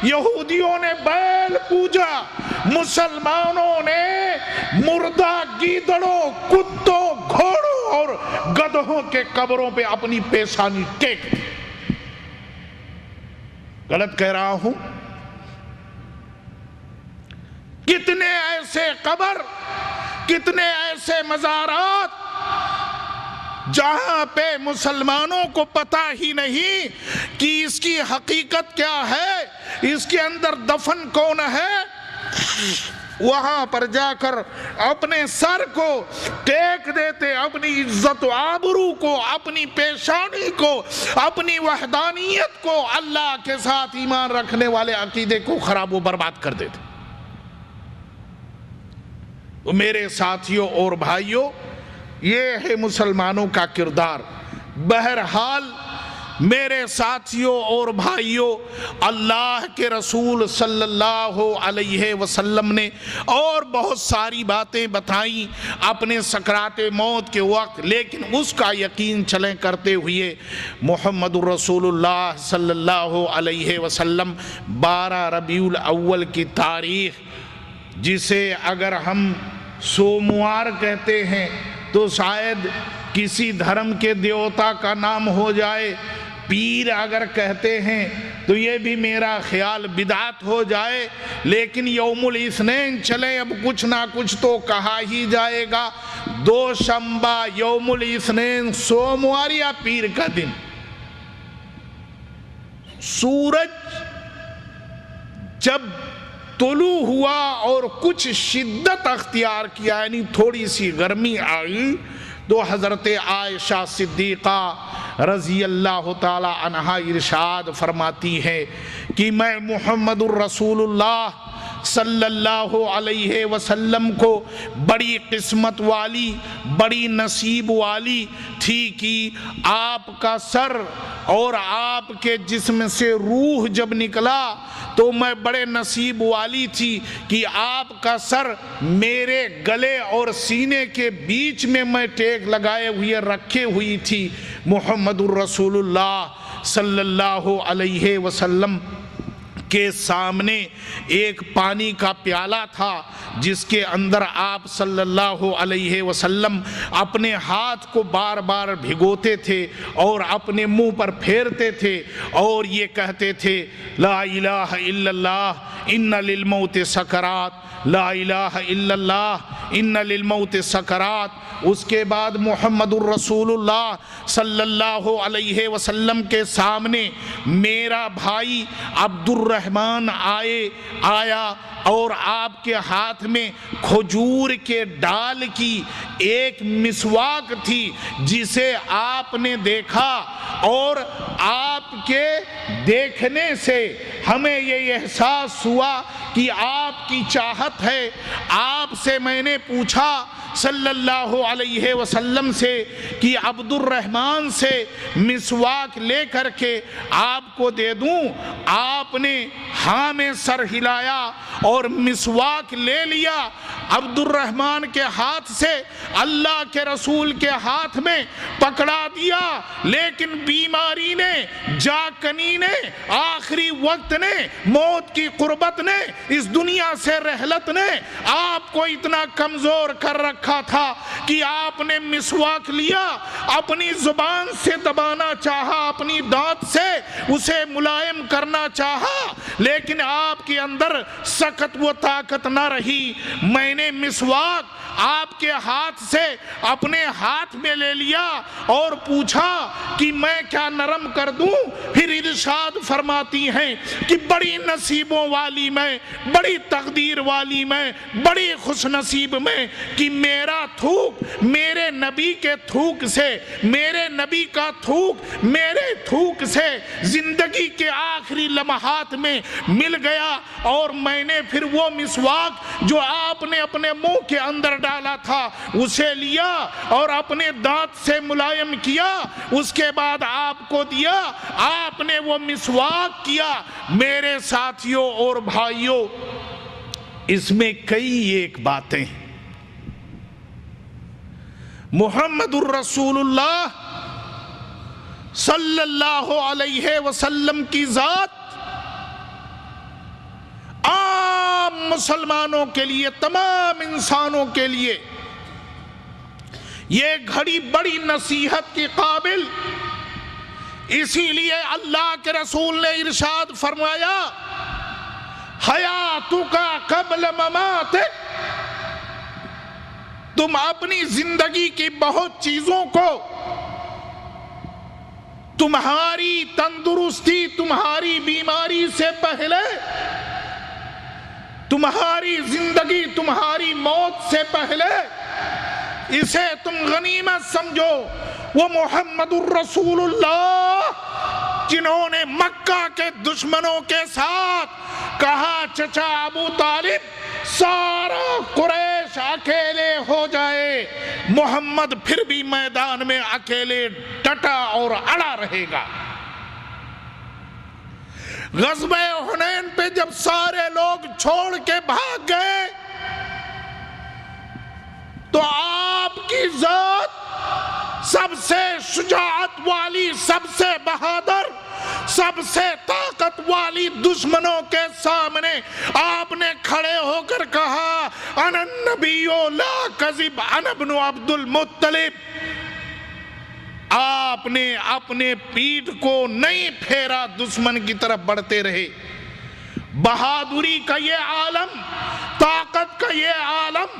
یہودیوں نے بیل پوجا، مسلمانوں نے مردہ گیدڑوں، کتوں، گھوڑوں اور گدھوں کے قبروں پہ اپنی پیشانی ٹیک دی. غلط کہہ رہا ہوں؟ کتنے ایسے قبر، کتنے ایسے مزارات جہاں پہ مسلمانوں کو پتہ ہی نہیں کہ اس کی حقیقت کیا ہے، اس کے اندر دفن کون ہے، وہاں پر جا کر اپنے سر کو ٹیک دیتے، اپنی عزت و آبرو کو، اپنی پیشانی کو، اپنی وحدانیت کو، اللہ کے ساتھ ایمان رکھنے والے عقیدے کو خراب و برباد کر دیتے. تو میرے ساتھیوں اور بھائیوں، یہ ہے مسلمانوں کا کردار. بہرحال میرے ساتھیوں اور بھائیوں، اللہ کے رسول صلی اللہ علیہ وسلم نے اور بہت ساری باتیں بتائیں اپنے سکرات موت کے وقت، لیکن اس کا یقین چلیں کرتے ہوئے محمد الرسول اللہ صلی اللہ علیہ وسلم 12 ربیع الاول کی تاریخ، جسے اگر ہم سوموار کہتے ہیں تو شاید کسی دھرم کے دیوتا کا نام ہو جائے، پیر اگر کہتے ہیں تو یہ بھی میرا خیال بدعت ہو جائے، لیکن یوم الاثنین چلیں، اب کچھ نہ کچھ تو کہا ہی جائے گا۔ دوشنبہ، یوم الاثنین، سوموار یا پیر کا دن سورج جب طلوع ہوا اور کچھ شدت اختیار کیا، یعنی تھوڑی سی گرمی آئی، تو حضرت عائشہ صدیقہ رضی اللہ تعالی عنہا ارشاد فرماتی ہے کہ میں محمد الرسول اللہ صلی اللہ علیہ وسلم کو بڑی قسمت والی، بڑی نصیب والی تھی کہ آپ کا سر اور آپ کے جسم سے روح جب نکلا تو میں بڑے نصیب والی تھی کہ آپ کا سر میرے گلے اور سینے کے بیچ میں ٹیک لگائے ہوئے رکھے ہوئی تھی۔ محمد الرسول اللہ صلی اللہ علیہ وسلم کے سامنے ایک پانی کا پیالہ تھا جس کے اندر آپ صلی اللہ علیہ وسلم اپنے ہاتھ کو بار بار بھگوتے تھے اور اپنے منہ پر پھیرتے تھے اور یہ کہتے تھے لا الہ الا اللہ ان للموت سکرات، لا الہ الا اللہ ان للموت سکرات۔ اس کے بعد محمد الرسول اللہ صلی اللہ علیہ وسلم کے سامنے میرا بھائی عبد الرحمن آیا اور آپ کے ہاتھ میں کھجور کے ڈال کی ایک مسواک تھی جسے آپ نے دیکھا، اور آپ کے دیکھنے سے ہمیں یہ احساس ہوا کہ آپ کی چاہت ہے۔ آپ سے میں نے پوچھا صلی اللہ علیہ وسلم سے کہ عبد الرحمن سے مسواک لے کر کے آپ کو دے دوں؟ آپ نے ہاں میں سر ہلایا اور مسواک لے لیا عبد الرحمن کے ہاتھ سے، اللہ کے رسول کے ہاتھ میں پکڑا دیا، لیکن بیماری نے، جاکنی نے، آخری وقت نے، موت کی قربت نے، اس دنیا سے رحلت نے آپ کو اتنا کمزور کر رکھا تھا کہ آپ نے مسواک لیا، اپنی زبان سے دبانا چاہا، اپنی دانت سے اسے ملائم کرنا چاہا، لیکن آپ کے اندر سخت و طاقت نہ رہی۔ میں نے مسواک آپ کے ہاتھ سے اپنے ہاتھ میں لے لیا اور پوچھا کہ میں کیا نرم کر دوں؟ پھر ارشاد فرماتی ہیں کہ بڑی نصیبوں والی میں، بڑی تقدیر والی میں، بڑی خوش نصیب میں کہ میرا تھوک میرے نبی کے تھوک سے، میرے نبی کا تھوک میرے تھوک سے زندگی کے آخری لمحات میں مل گیا، اور میں نے پھر وہ مسواک جو آپ نے اپنے منہ کے اندر ڈالا تھا اسے لیا اور اپنے دانت سے ملائم کیا، اس کے بعد آپ کو دیا، آپ نے وہ مسواک کیا۔ میرے ساتھیوں اور بھائیوں، اس میں کئی ایک باتیں، محمد الرسول اللہ صلی اللہ علیہ وسلم کی ذات عام مسلمانوں کے لیے، تمام انسانوں کے لیے یہ گھڑی بڑی نصیحت کی قابل، اسی لیے اللہ کے رسول نے ارشاد فرمایا حیاتک قبل مماتک، تم اپنی زندگی کی بہت چیزوں کو، تمہاری تندرستی، تمہاری بیماری سے پہلے، تمہاری زندگی، تمہاری موت سے پہلے اسے تم غنیمت سمجھو۔ وہ محمد الرسول اللہ جنہوں نے مکہ کے دشمنوں کے ساتھ کہا چچا ابو طالب سارا قریش اکیلے ہو جائے، محمد پھر بھی میدان میں اکیلے ڈٹا اور اڑا رہے گا۔ غزوہ حنین پہ جب سارے لوگ چھوڑ کے بھاگ گئے تو آپ کی ذات سب سے شجاعت والی، سب سے بہادر، سب سے طاقت والی دشمنوں کے سامنے آپ نے کھڑے ہو کر کہا انا النبی لا کذب انا ابن عبد المطلب۔ آپ نے اپنے پیٹھ کو نہیں پھیرا، دشمن کی طرف بڑھتے رہے۔ بہادری کا یہ عالم، طاقت کا یہ عالم،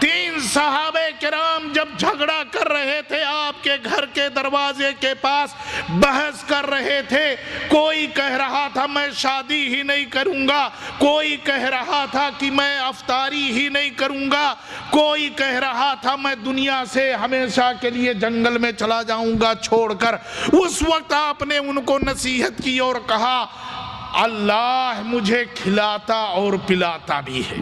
3 صحابہ کرام جب جھگڑا کر رہے تھے آپ کے گھر کے دروازے کے پاس، بحث کر رہے تھے، کوئی کہہ رہا تھا میں شادی ہی نہیں کروں گا، کوئی کہہ رہا تھا کہ میں افطاری ہی نہیں کروں گا، کوئی کہہ رہا تھا میں دنیا سے ہمیشہ کے لیے جنگل میں چلا جاؤں گا چھوڑ کر۔ اس وقت آپ نے ان کو نصیحت کی اور کہا اللہ مجھے کھلاتا اور پلاتا بھی ہے،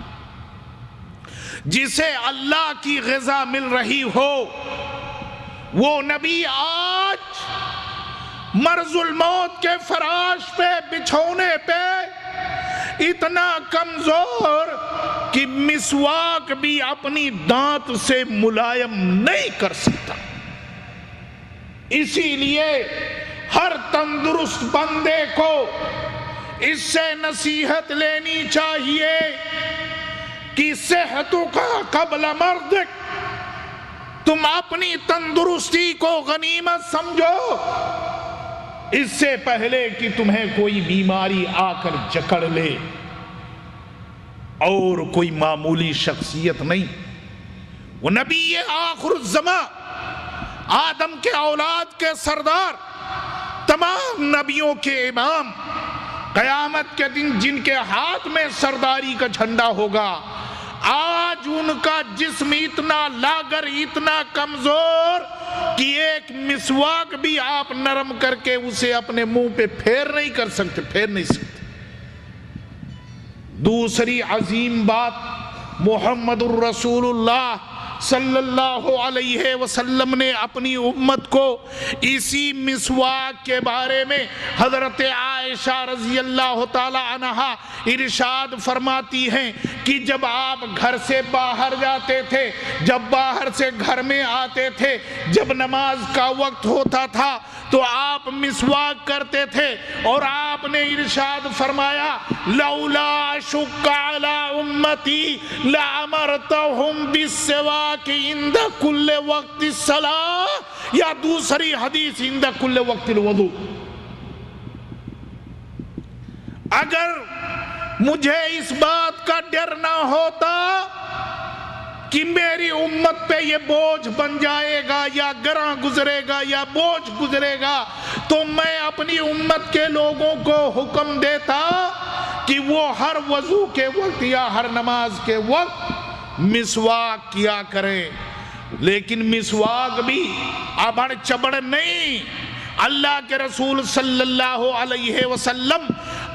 جسے اللہ کی غذا مل رہی ہو وہ نبی آج مرض الموت کے فراش پہ، بچھونے پہ اتنا کمزور کہ مسواک بھی اپنی دانت سے ملائم نہیں کر سکتا۔ اسی لیے ہر تندرست بندے کو اس سے نصیحت لینی چاہیے کہ صحتک قبل مرضک، تم اپنی تندرستی کو غنیمت سمجھو، اس سے پہلے کہ تمہیں کوئی بیماری آ کر جکڑ لے۔ اور کوئی معمولی شخصیت نہیں، وہ نبی آخر الزمان، آدم کے اولاد کے سردار، تمام نبیوں کے امام، قیامت کے دن جن کے ہاتھ میں سرداری کا جھنڈا ہوگا، آج ان کا جسم اتنا لاغر، اتنا کمزور کہ ایک مسواک بھی آپ نرم کر کے اسے اپنے منہ پہ پھیر نہیں سکتے۔ دوسری عظیم بات، محمد الرسول اللہ صلی اللہ علیہ وسلم نے اپنی امت کو اسی مسواک کے بارے میں، حضرت عائشہ رضی اللہ تعالی عنہا ارشاد فرماتی ہیں کہ جب آپ گھر سے باہر جاتے تھے، جب باہر سے گھر میں آتے تھے، جب نماز کا وقت ہوتا تھا تو آپ مسواک کرتے تھے، اور آپ نے ارشاد فرمایا لولا اشق علی امتی لامرتہم بالسواک عند کل وقت الصلاۃ، یا دوسری حدیث عند کل وقت الوضوء۔ اگر مجھے اس بات کا ڈر نہ ہوتا کہ میری امت پہ یہ بوجھ بن جائے گا یا گراں گزرے گا یا بوجھ گزرے گا، تو میں اپنی امت کے لوگوں کو حکم دیتا کہ وہ ہر وضو کے وقت یا ہر نماز کے وقت مسواک کیا کریں۔ لیکن مسواک بھی ابڑ چبڑ نہیں۔ اللہ کے رسول صلی اللہ علیہ وسلم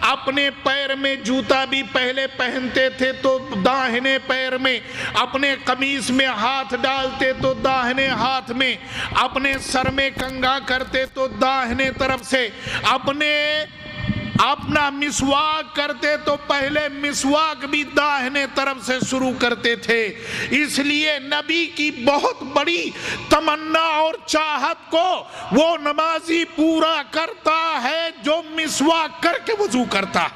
اپنے پیر میں جوتا بھی پہلے پہنتے تھے تو داہنے پیر میں، اپنے قمیص میں ہاتھ ڈالتے تو داہنے ہاتھ میں، اپنے سر میں کنگھا کرتے تو داہنے طرف سے، اپنا مسواک کرتے تو پہلے مسواک بھی داہنے طرف سے شروع کرتے تھے۔ اس لیے نبی کی بہت بڑی تمنا اور چاہت کو وہ نمازی پورا کرتا ہے جو مسواک کر کے وضو کرتا۔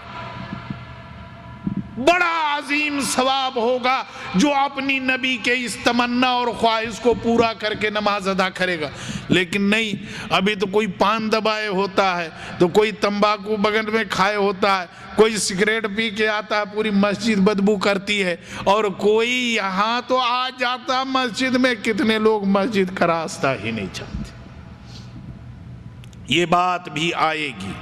بڑا عظیم ثواب ہوگا جو اپنی نبی کے اس تمنا اور خواہش کو پورا کر کے نماز ادا کرے گا۔ لیکن نہیں، ابھی تو کوئی پان دبائے ہوتا ہے، تو کوئی تمباکو بغل میں کھائے ہوتا ہے، کوئی سگریٹ پی کے آتا ہے، پوری مسجد بدبو کرتی ہے، اور کوئی یہاں تو آ جاتا مسجد میں، کتنے لوگ مسجد کا راستہ ہی نہیں چاہتے۔ یہ بات بھی آئے گی۔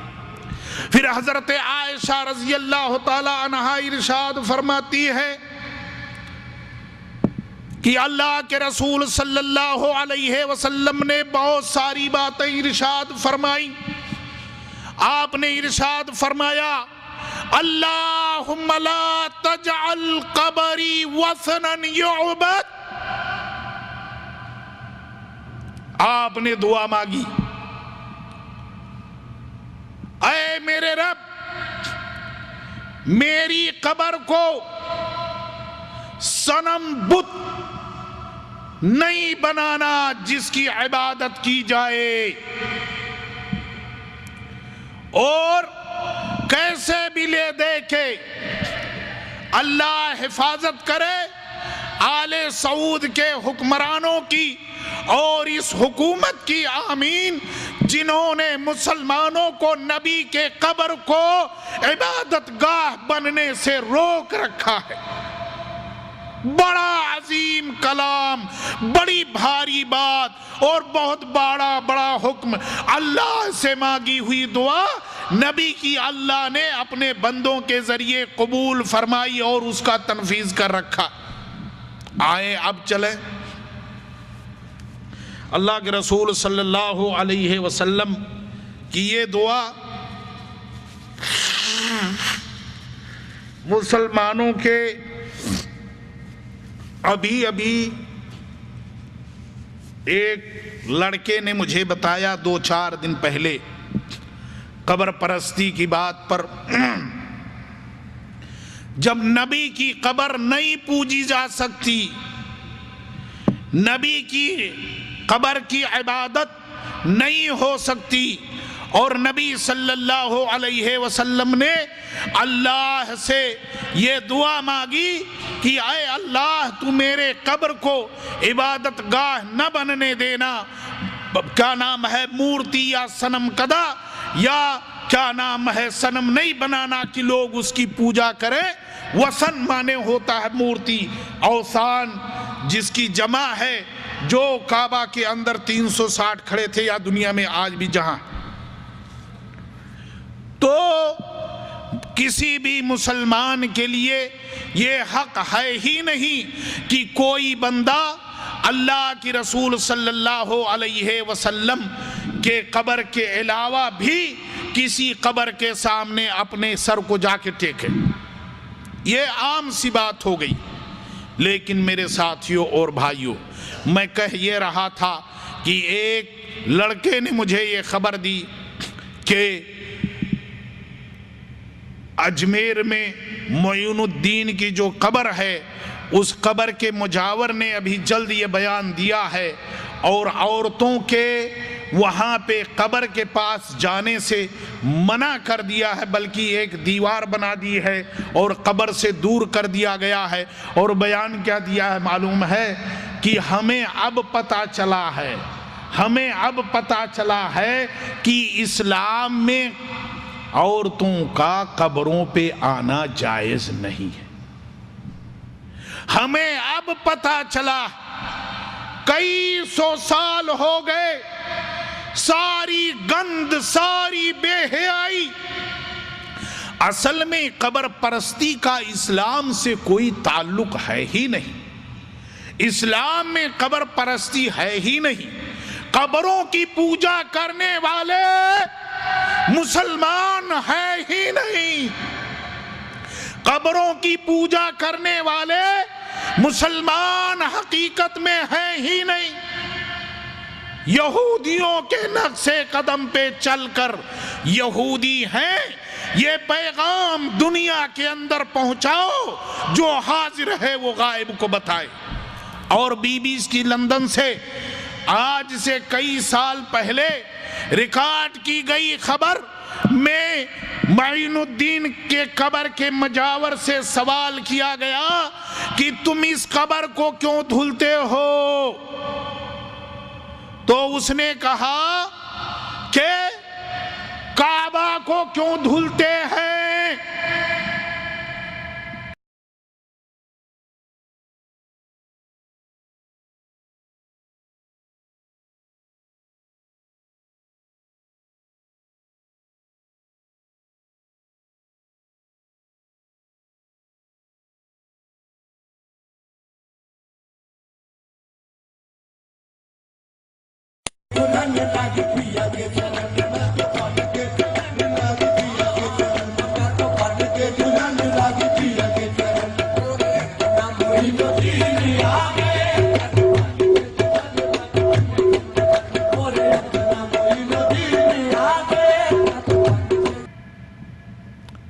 پھر حضرت عائشہ رضی اللہ تعالی عنہا ارشاد فرماتی ہے کہ اللہ کے رسول صلی اللہ علیہ وسلم نے بہت ساری باتیں ارشاد فرمائی۔ آپ نے ارشاد فرمایا اللہم لا تجعل قبری وثنا یعبد۔ آپ نے دعا مانگی، اے میرے رب میری قبر کو صنم بت نہیں بنانا جس کی عبادت کی جائے، اور کیسے بھی لے دے کے اللہ حفاظت کرے آل سعود کے حکمرانوں کی اور اس حکومت کی، آمین، جنہوں نے مسلمانوں کو نبی کے قبر کو عبادت گاہ بننے سے روک رکھا ہے۔ بڑا عظیم کلام، بڑی بھاری بات اور بہت بڑا حکم، اللہ سے مانگی ہوئی دعا نبی کی اللہ نے اپنے بندوں کے ذریعے قبول فرمائی اور اس کا تنفیذ کر رکھا۔ آئیں اب چلیں اللہ کے رسول صلی اللہ علیہ وسلم کی یہ دعا مسلمانوں کے ابھی ایک لڑکے نے مجھے بتایا 2-4 دن پہلے قبر پرستی کی بات پر، جب نبی کی قبر نہیں پوجی جا سکتی، نبی کی قبر کی عبادت نہیں ہو سکتی، اور نبی صلی اللہ علیہ وسلم نے اللہ سے یہ دعا مانگی کہ اے اللہ تو میرے قبر کو عبادت گاہ نہ بننے دینا، کیا نام ہے مورتی یا صنم کدہ، یا کیا نام ہے صنم نہیں بنانا کہ لوگ اس کی پوجا کریں۔ وثن مانے ہوتا ہے مورتی، اوثان جس کی جمع ہے، جو کعبہ کے اندر 360 کھڑے تھے یا دنیا میں آج بھی جہاں۔ تو کسی بھی مسلمان کے لیے یہ حق ہے ہی نہیں کہ کوئی بندہ اللہ کی رسول صلی اللہ علیہ وسلم کے قبر کے علاوہ بھی کسی قبر کے سامنے اپنے سر کو جا کے ٹیکے۔ یہ عام سی بات ہو گئی، لیکن میرے ساتھیوں اور بھائیوں، میں کہہ یہ رہا تھا کہ ایک لڑکے نے مجھے یہ خبر دی کہ اجمیر میں معین الدین کی جو قبر ہے، اس قبر کے مجاور نے ابھی جلد یہ بیان دیا ہے، اور عورتوں کے وہاں پہ قبر کے پاس جانے سے منع کر دیا ہے، بلکہ ایک دیوار بنا دی ہے اور قبر سے دور کر دیا گیا ہے۔ اور بیان کیا دیا ہے معلوم ہے کہ ہمیں اب پتہ چلا ہے کہ اسلام میں عورتوں کا قبروں پہ آنا جائز نہیں ہے۔ ہمیں اب پتہ چلا، کئی 100 سال ہو گئے، ساری گند، ساری بے حیائی، اصل میں قبر پرستی کا اسلام سے کوئی تعلق ہے ہی نہیں۔ اسلام میں قبر پرستی ہے ہی نہیں۔ قبروں کی پوجا کرنے والے مسلمان ہے ہی نہیں۔ قبروں کی پوجا کرنے والے مسلمان حقیقت میں ہے ہی نہیں۔ یہودیوں کے نقش قدم پہ چل کر یہودی ہیں، یہ پیغام دنیا کے اندر پہنچاؤ، جو حاضر ہے وہ غائب کو بتائے۔ اور بی بی کی لندن سے آج سے کئی سال پہلے ریکارڈ کی گئی خبر میں معین الدین کے قبر کے مجاور سے سوال کیا گیا کہ تم اس قبر کو کیوں دھلتے ہو؟ تو اس نے کہا کہ کعبہ کو کیوں دھلتے ہیں؟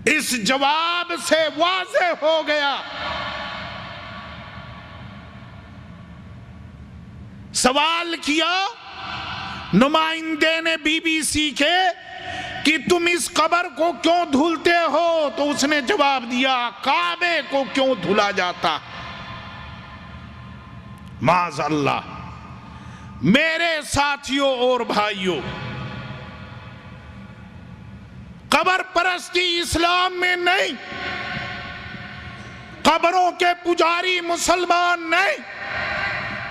اس جواب سے واضح ہو گیا۔ سوال کیا نمائندے نے بی بی سی کے کہ تم اس قبر کو کیوں دھلتے ہو؟ تو اس نے جواب دیا کعبے کو کیوں دھلا جاتا؟ معاذ اللہ۔ میرے ساتھیوں اور بھائیوں، قبر پرستی اسلام میں نہیں، قبروں کے پجاری مسلمان نہیں۔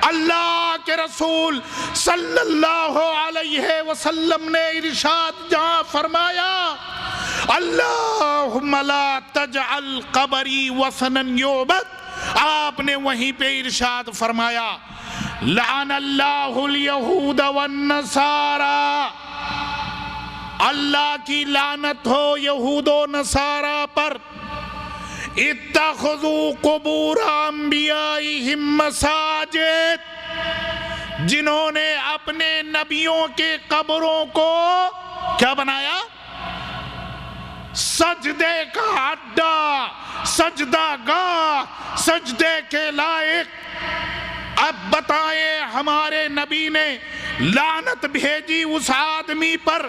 اللہ کے رسول صلی اللہ علیہ وسلم نے ارشاد جہاں فرمایا اللہم لا تجعل قبری وثنا یعبد، آپ نے وہیں پہ ارشاد فرمایا لعن اللہ الیہود والنصارى، اللہ کی لعنت ہو یہود و نصارہ پر، اتخذوا قبور انبیائہم مساجد، جنہوں نے اپنے نبیوں کے قبروں کو کیا بنایا؟ سجدے کا اڈا، سجدہ گاہ، سجدے کے لائق۔ اب بتائیں ہمارے نبی نے لعنت بھیجی اس آدمی پر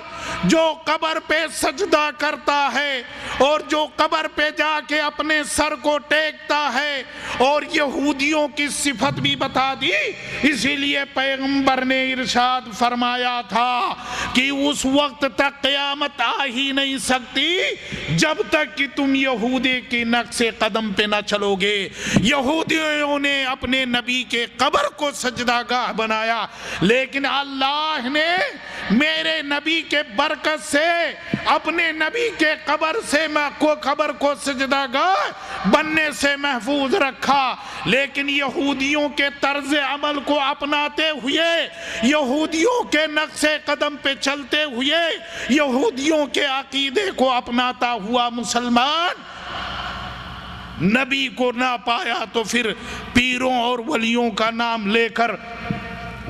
جو قبر پہ سجدہ کرتا ہے اور جو قبر پہ جا کے اپنے سر کو ٹیکتا ہے، اور یہودیوں کی صفت بھی بتا دی۔ اسی لیے پیغمبر نے ارشاد فرمایا تھا کہ اس وقت تک قیامت آ ہی نہیں سکتی جب تک کہ تم یہودی کے نقش قدم پہ نہ چلو گے۔ یہودیوں نے اپنے نبی کے قبر کو سجدہ گاہ بنایا، لیکن اللہ نے میرے نبی کے برکت سے اپنے نبی کے قبر کو سجدہ گاہ بننے سے محفوظ رکھا۔ لیکن یہودیوں کے طرز عمل کو اپناتے ہوئے، یہودیوں کے نقش قدم پہ چلتے ہوئے، یہودیوں کے عقیدے کو اپناتا ہوا مسلمان نبی کو نہ پایا تو پھر پیروں اور ولیوں کا نام لے کر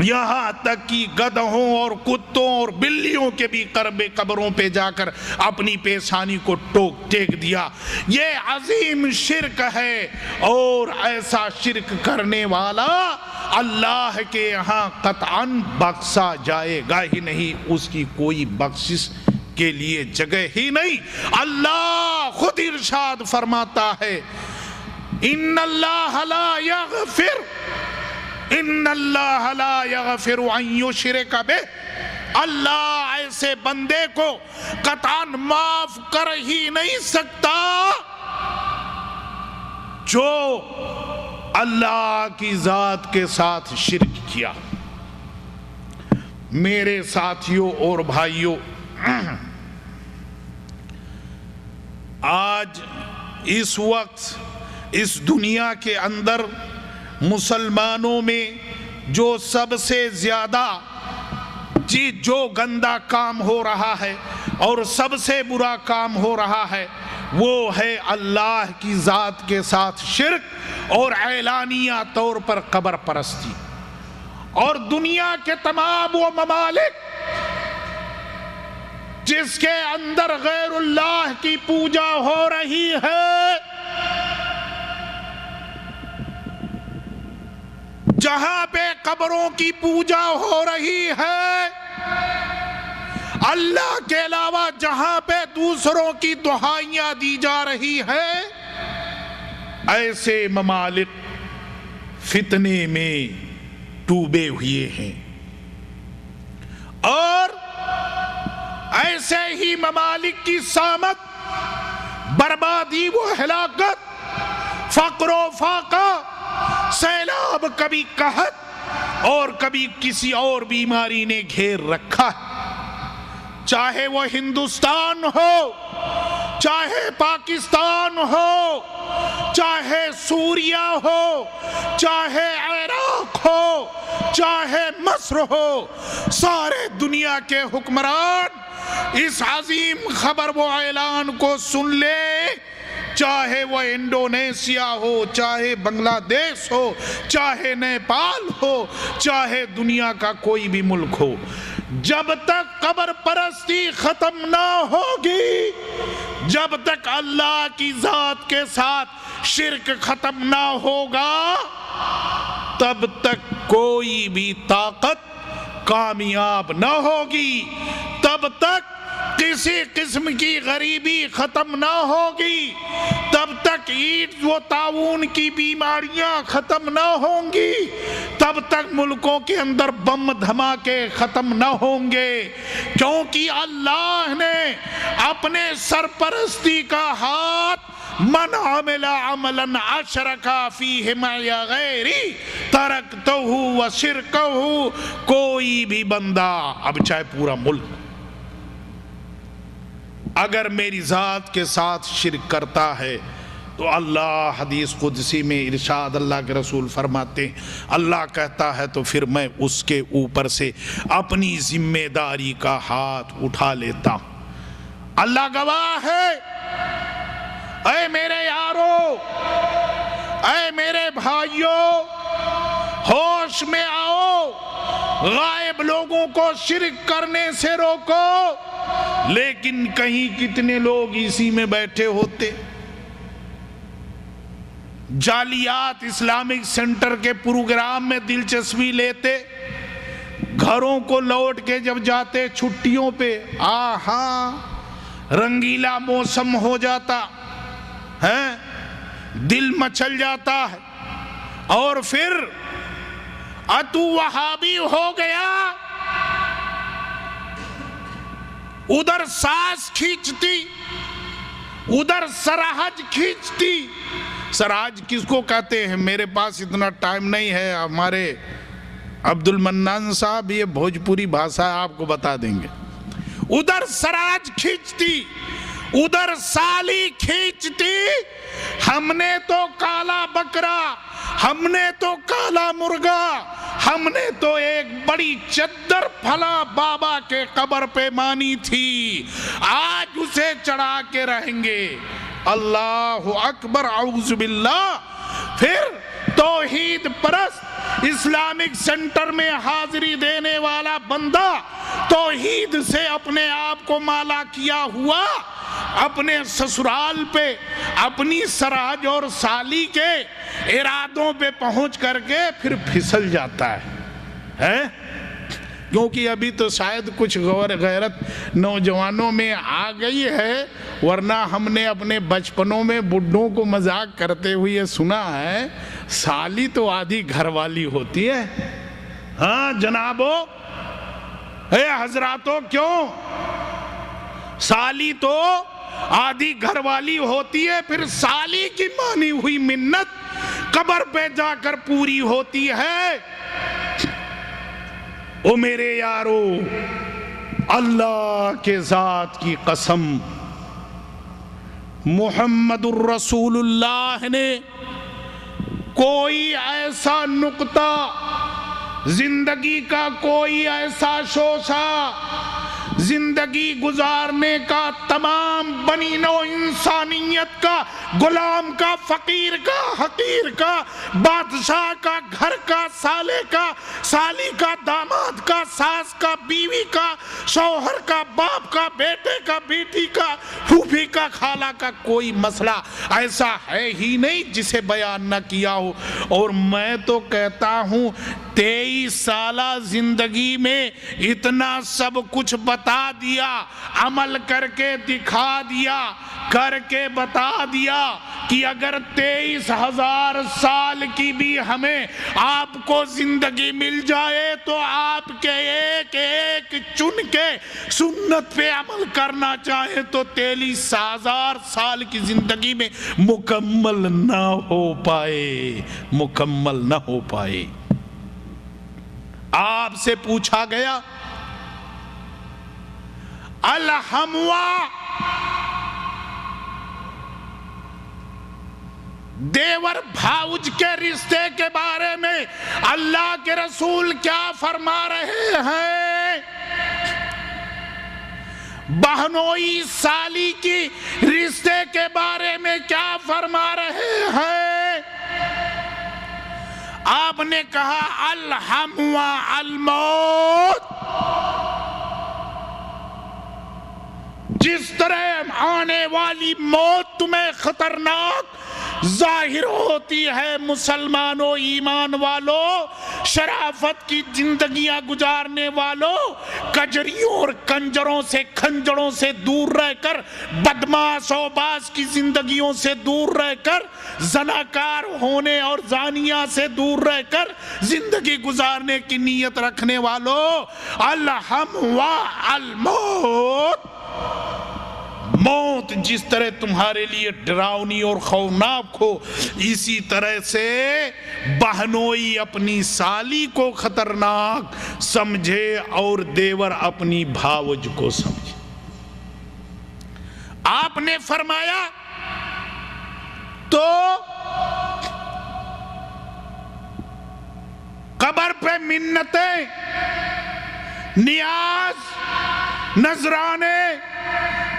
یہاں تک کہ گدھوں اور کتوں اور بلیوں کے بھی قبروں پہ جا کر اپنی پیشانی کو ٹیک دیا۔ یہ عظیم شرک ہے، اور ایسا شرک کرنے والا اللہ کے یہاں قطعاً بخشا جائے گا ہی نہیں، اس کی کوئی بخشش کے لیے جگہ ہی نہیں۔ اللہ خود ارشاد فرماتا ہے ان اللہ لا یغفر ان یشرک بہ، اللہ ایسے بندے کو قطعاً معاف کر ہی نہیں سکتا جو اللہ کی ذات کے ساتھ شرک کیا۔ میرے ساتھیوں اور بھائیوں، آج اس وقت اس دنیا کے اندر مسلمانوں میں جو سب سے زیادہ جو گندا کام ہو رہا ہے اور سب سے برا کام ہو رہا ہے وہ ہے اللہ کی ذات کے ساتھ شرک اور اعلانیہ طور پر قبر پرستی۔ اور دنیا کے تمام وہ ممالک جس کے اندر غیر اللہ کی پوجا ہو رہی ہے، جہاں پہ قبروں کی پوجا ہو رہی ہے، اللہ کے علاوہ جہاں پہ دوسروں کی دعائیاں دی جا رہی ہے، ایسے ممالک فتنے میں ڈوبے ہوئے ہیں۔ اور ایسے ہی ممالک کی سامت، بربادی و ہلاکت، فقر و فاقہ، سیلاب، کبھی قحط اور کبھی کسی اور بیماری نے گھیر رکھا ہے۔ چاہے وہ ہندوستان ہو، چاہے پاکستان ہو، چاہے سوریہ ہو، چاہے عراق ہو، چاہے مصر ہو، سارے دنیا کے حکمران اس عظیم خبر و اعلان کو سن لے، چاہے وہ انڈونیشیا ہو، چاہے بنگلہ دیش ہو، چاہے نیپال ہو، چاہے دنیا کا کوئی بھی ملک ہو۔ جب تک قبر پرستی ختم نہ ہوگی، جب تک اللہ کی ذات کے ساتھ شرک ختم نہ ہوگا، تب تک کوئی بھی طاقت کامیاب نہ ہوگی، تب تک کسی قسم کی غریبی ختم نہ ہوگی، تب تک ایڈز و طاعون کی بیماریاں ختم نہ ہوں گی، تب تک ملکوں کے اندر بم دھماکے ختم نہ ہوں گے، کیونکہ اللہ نے اپنے سرپرستی کا ہاتھ من عمل عملا اشرک فیہ معی غیری ترکتہ وشرکہ، کوئی بھی بندہ، اب چاہے پورا ملک، اگر میری ذات کے ساتھ شرک کرتا ہے تو اللہ حدیث قدسی میں ارشاد اللہ کے رسول فرماتے ہیں، اللہ کہتا ہے تو پھر میں اس کے اوپر سے اپنی ذمہ داری کا ہاتھ اٹھا لیتا ہوں۔ اللہ گواہ ہے، اے میرے یارو، اے میرے بھائیوں، ہوش میں آؤ، غائب لوگوں کو شرک کرنے سے روکو۔ لیکن کہیں کتنے لوگ اسی میں بیٹھے ہوتے، جعلیات اسلامک سینٹر کے پروگرام میں دلچسپی لیتے، گھروں کو لوٹ کے جب جاتے چھٹیوں پہ، آہا رنگیلا موسم ہو جاتا ہے، دل مچل جاتا ہے، اور پھر تو وہابی ہو گیا، ادھر ساس کھینچتی، ادھر سراج کھینچتی۔ سراج کس کو کہتے ہیں؟ میرے پاس اتنا ٹائم نہیں ہے، ہمارے عبد المنان صاحب یہ بھوجپوری بھاشا آپ کو بتا دیں گے۔ ادھر سراج کھینچتی، ادھر سالی کھینچتی، ہم نے تو کالا بکرا، ہم نے تو کالا مرغا، ہم نے تو ایک بڑی چادر پھلا بابا کے قبر پہ مانی تھی، آج اسے چڑھا کے رہیں گے۔ اللہ اکبر، اعوذ باللہ۔ پھر توحید پرست اسلامک سینٹر میں حاضری دینے والا بندہ توحید سے اپنے آپ کو مالا کیا ہوا، اپنے سسرال پہ اپنی سراج اور سالی کے ارادوں پہ پہنچ کر کے پھر پھسل جاتا ہے، کیونکہ ابھی تو شاید کچھ غور غیرت نوجوانوں میں آ گئی ہے، ورنہ ہم نے اپنے بچپنوں میں بڈھوں کو مذاق کرتے ہوئے سنا ہے، سالی تو آدھی گھر والی ہوتی ہے۔ ہاں جنابو، اے حضراتو، کیوں؟ سالی تو آدھی گھر والی ہوتی ہے، پھر سالی کی مانی ہوئی منت قبر پہ جا کر پوری ہوتی ہے۔ او میرے یارو، اللہ کے ذات کی قسم، محمد الرسول اللہ نے کوئی ایسا نقطہ، زندگی کا کوئی ایسا شوشہ، زندگی گزارنے کا، تمام بنی نوع انسانیت کا، غلام کا، فقیر کا، حقیر کا، بادشاہ کا، گھر کا، سالے کا، سالی کا، داماد کا، ساس کا، بیوی کا، شوہر کا، باپ کا، بیٹے کا، بیٹی کا، پھوپھی کا، خالہ کا، کوئی مسئلہ ایسا ہے ہی نہیں جسے بیان نہ کیا ہو۔ اور میں تو کہتا ہوں 23 سالہ زندگی میں اتنا سب کچھ بتا دیا، عمل کر کے دکھا دیا، کر کے بتا دیا کہ اگر 23,000 سال کی بھی ہمیں آپ کو زندگی مل جائے تو آپ کے ایک ایک چن کے سنت پہ عمل کرنا چاہے تو 23,000 سال کی زندگی میں مکمل نہ ہو پائے، مکمل نہ ہو پائے۔ آپ سے پوچھا گیا الحموا، دیور بھاؤج کے رشتے کے بارے میں اللہ کے رسول کیا فرما رہے ہیں؟ بہنوئی سالی کی رشتے کے بارے میں کیا فرما رہے ہیں؟ آپ نے کہا الحموا الموت، جس طرح آنے والی موت تمہیں خطرناک ظاہر ہوتی ہے مسلمانوں، ایمان والوں، شرافت کی زندگیاں گزارنے والوں، کجریوں اور کنجروں سے کھنجروں سے دور رہ کر، بدماش و باز کی زندگیوں سے دور رہ کر، زناکار ہونے اور زانیہ سے دور رہ کر زندگی گزارنے کی نیت رکھنے والوں، الہم و الموت، موت جس طرح تمہارے لیے ڈراؤنی اور خوفناک ہو، اسی طرح سے بہنوئی اپنی سالی کو خطرناک سمجھے اور دیور اپنی بھاوج کو سمجھے۔ آپ نے فرمایا تو قبر پہ منتیں، نیاز، نذرانے،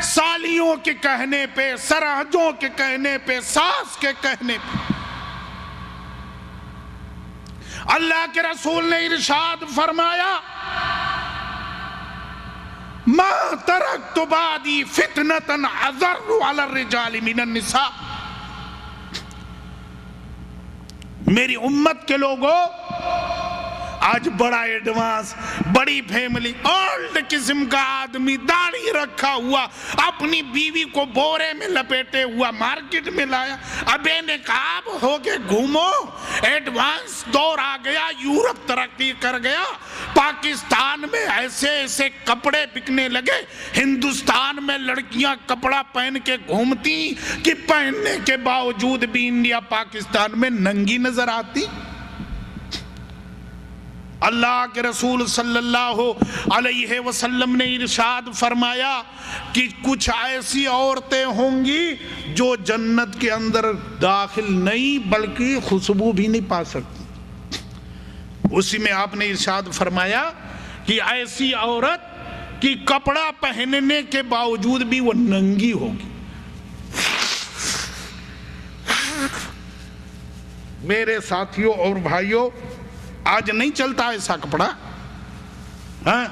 سالیوں کے کہنے پہ، سرہجوں کے کہنے پہ، ساس کے کہنے پہ، اللہ کے رسول نے ارشاد فرمایا ما ترکت بعدی فتنة اضر علی الرجال من النساء، میری امت کے لوگوں، آج بڑا ایڈوانس، بڑی فیملی، اولڈ قسم کا آدمی، داڑھی رکھا ہوا، اپنی بیوی کو بورے میں لپیٹے ہوا مارکیٹ میں لایا، اب بے نقاب ہو کے گھومو، ایڈوانس دور آ گیا، یورپ ترقی کر گیا، پاکستان میں ایسے ایسے کپڑے بکنے لگے، ہندوستان میں لڑکیاں کپڑا پہن کے گھومتی کہ پہننے کے باوجود بھی انڈیا پاکستان میں ننگی نظر آتی۔ اللہ کے رسول صلی اللہ علیہ وسلم نے ارشاد فرمایا کہ کچھ ایسی عورتیں ہوں گی جو جنت کے اندر داخل نہیں بلکہ خوشبو بھی نہیں پا سکتی۔ اسی میں آپ نے ارشاد فرمایا کہ ایسی عورت کہ کپڑا پہننے کے باوجود بھی وہ ننگی ہوگی۔ میرے ساتھیوں اور بھائیوں، آج نہیں چلتا ایسا کپڑا، ہاں؟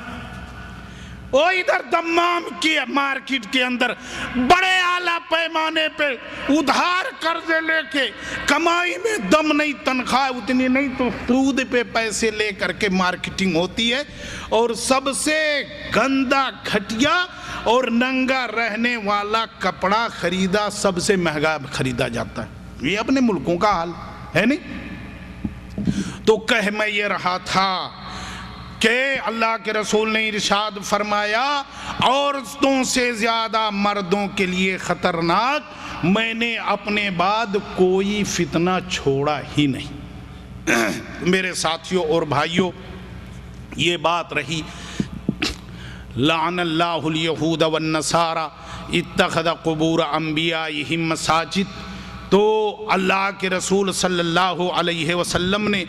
وہ ادھر دمام کی مارکیٹ کے اندر بڑے اعلیٰ پیمانے پہ ادھار قرضے لے کے، کمائی میں دم نہیں، تنخواہ اتنی نہیں تو سود پہ پیسے لے کر کے مارکیٹنگ ہوتی ہے، اور سب سے گندا، گھٹیا اور ننگا رہنے والا کپڑا خریدا سب سے مہنگا خریدا جاتا ہے۔ یہ اپنے ملکوں کا حال ہے نہیں؟ تو کہہ میں یہ رہا تھا کہ اللہ کے رسول نے ارشاد فرمایا عورتوں سے زیادہ مردوں کے لیے خطرناک میں نے اپنے بعد کوئی فتنہ چھوڑا ہی نہیں۔ میرے ساتھیوں اور بھائیوں، یہ بات رہی لعن اللہ الیہود والنصارى اتخذ قبور انبیائہم مساجد، تو اللہ کے رسول صلی اللہ علیہ وسلم نے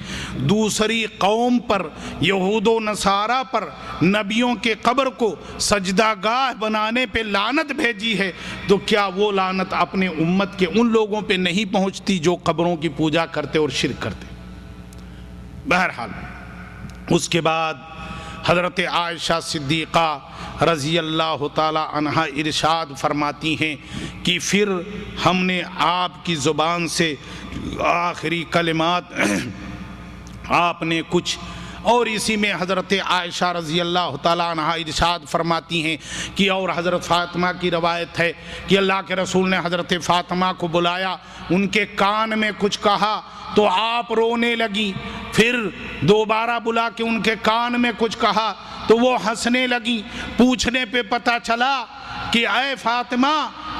دوسری قوم پر، یہود و نصارہ پر، نبیوں کے قبر کو سجدہ گاہ بنانے پہ لعنت بھیجی ہے، تو کیا وہ لعنت اپنے امت کے ان لوگوں پہ نہیں پہنچتی جو قبروں کی پوجا کرتے اور شرک کرتے؟ بہرحال اس کے بعد حضرت عائشہ صدیقہ رضی اللہ تعالی عنہا ارشاد فرماتی ہیں کہ پھر ہم نے آپ کی زبان سے آخری کلمات آپ نے کچھ، اور اسی میں حضرت عائشہ رضی اللہ تعالیٰ عنہا ارشاد فرماتی ہیں کہ اور حضرت فاطمہ کی روایت ہے کہ اللہ کے رسول نے حضرت فاطمہ کو بلایا، ان کے کان میں کچھ کہا تو آپ رونے لگی، پھر دوبارہ بلا کے ان کے کان میں کچھ کہا تو وہ ہنسنے لگی۔ پوچھنے پہ پتہ چلا کہ اے فاطمہ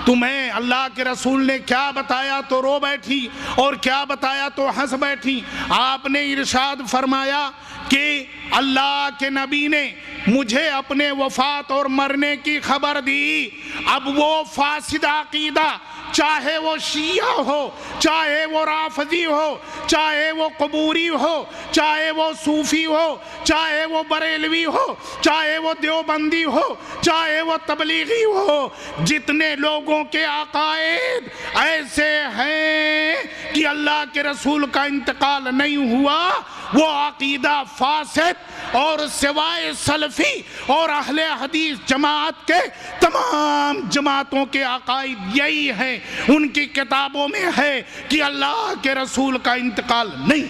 تمہیں اللہ کے رسول نے کیا بتایا تو رو بیٹھی، اور کیا بتایا تو ہنس بیٹھی۔ آپ نے ارشاد فرمایا کہ اللہ کے نبی نے مجھے اپنے وفات اور مرنے کی خبر دی، اب وہ فاسد عقیدہ، چاہے وہ شیعہ ہو، چاہے وہ رافضی ہو، چاہے وہ قبوری ہو، چاہے وہ صوفی ہو، چاہے وہ بریلوی ہو، چاہے وہ دیوبندی ہو، چاہے وہ تبلیغی ہو، جتنے لوگوں کے عقائد ایسے ہیں کہ اللہ کے رسول کا انتقال نہیں ہوا، وہ عقیدہ فاسد اور سوائے سلفی اور اہل حدیث جماعت کے تمام تمام جماعتوں کے عقائد یہی ہیں، ان کی کتابوں میں ہے کہ اللہ کے رسول کا انتقال نہیں۔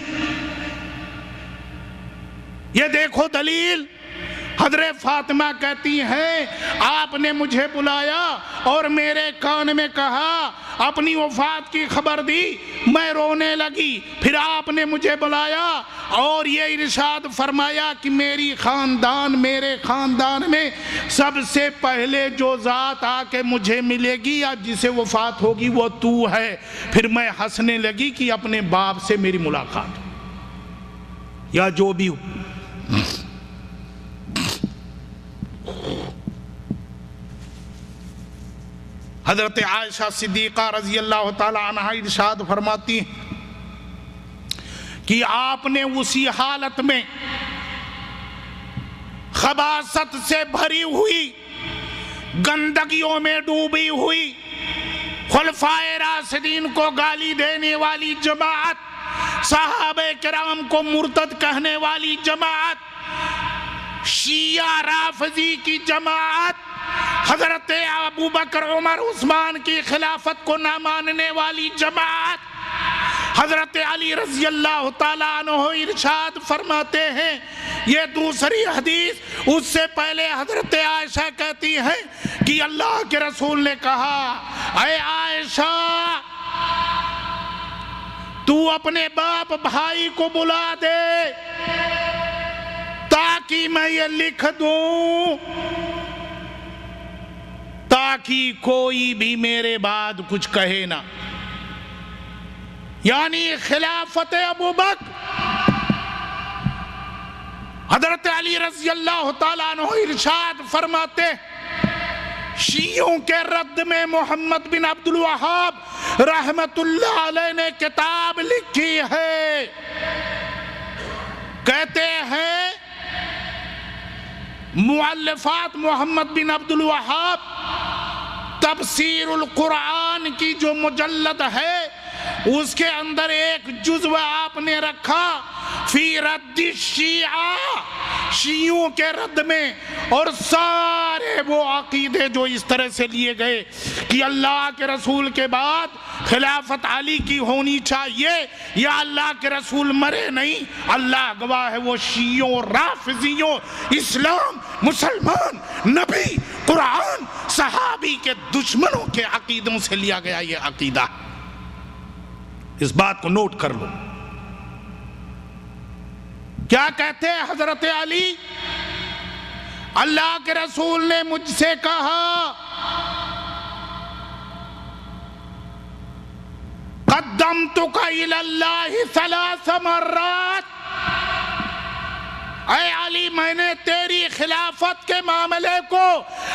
یہ دیکھو دلیل، حضرت فاطمہ کہتی ہیں آپ نے مجھے بلایا اور میرے کان میں کہا، اپنی وفات کی خبر دی، میں رونے لگی، پھر آپ نے مجھے بلایا اور یہ ارشاد فرمایا کہ میرے خاندان میں سب سے پہلے جو ذات آ کے مجھے ملے گی یا جسے وفات ہوگی وہ تو ہے۔ پھر میں ہنسنے لگی کہ اپنے باپ سے میری ملاقات یا جو بھی ہو۔ حضرت عائشہ صدیقہ رضی اللہ تعالی عنہ ارشاد فرماتی کہ آپ نے اسی حالت میں خباثت سے بھری ہوئی، گندگیوں میں ڈوبی ہوئی، خلفائے راشدین کو گالی دینے والی جماعت، صحابہ کرام کو مرتد کہنے والی جماعت، شیعہ رافضی کی جماعت، حضرت ابو بکر عمر عثمان کی خلافت کو نہ ماننے والی جماعت، حضرت علی رضی اللہ تعالیٰ عنہ ارشاد فرماتے ہیں، یہ دوسری حدیث، اس سے پہلے حضرت عائشہ کہتی ہیں کہ اللہ کے رسول نے کہا، اے عائشہ تو اپنے باپ بھائی کو بلا دے تاکہ میں یہ لکھ دوں، تاکہ کوئی بھی میرے بعد کچھ کہے نہ۔ یعنی خلافت ابو بکر، حضرت علی رضی اللہ تعالیٰ عنہ ارشاد فرماتے، شیعوں کے رد میں محمد بن عبد الوہاب رحمت اللہ علیہ نے کتاب لکھی ہے، کہتے ہیں مؤلفات محمد بن عبد الوہاب، تفسیر القرآن کی جو مجلد ہے اس کے اندر ایک جزو آپ نے رکھا فی رد الشیعہ، شیعوں کے رد میں، اور سارے وہ عقیدے جو اس طرح سے لیے گئے کہ اللہ کے رسول کے بعد خلافت علی کی ہونی چاہیے یا اللہ کے رسول مرے نہیں، اللہ گواہ ہے وہ شیعوں، رافضیوں، اسلام، مسلمان، نبی، قرآن، صحابی کے دشمنوں کے عقیدوں سے لیا گیا یہ عقیدہ۔ اس بات کو نوٹ کر لو۔ کیا کہتے ہیں حضرت علی؟ اللہ کے رسول نے مجھ سے کہا، قدمتک الی اللہ 3 مرات، اے علی میں نے تیری خلافت کے معاملے کو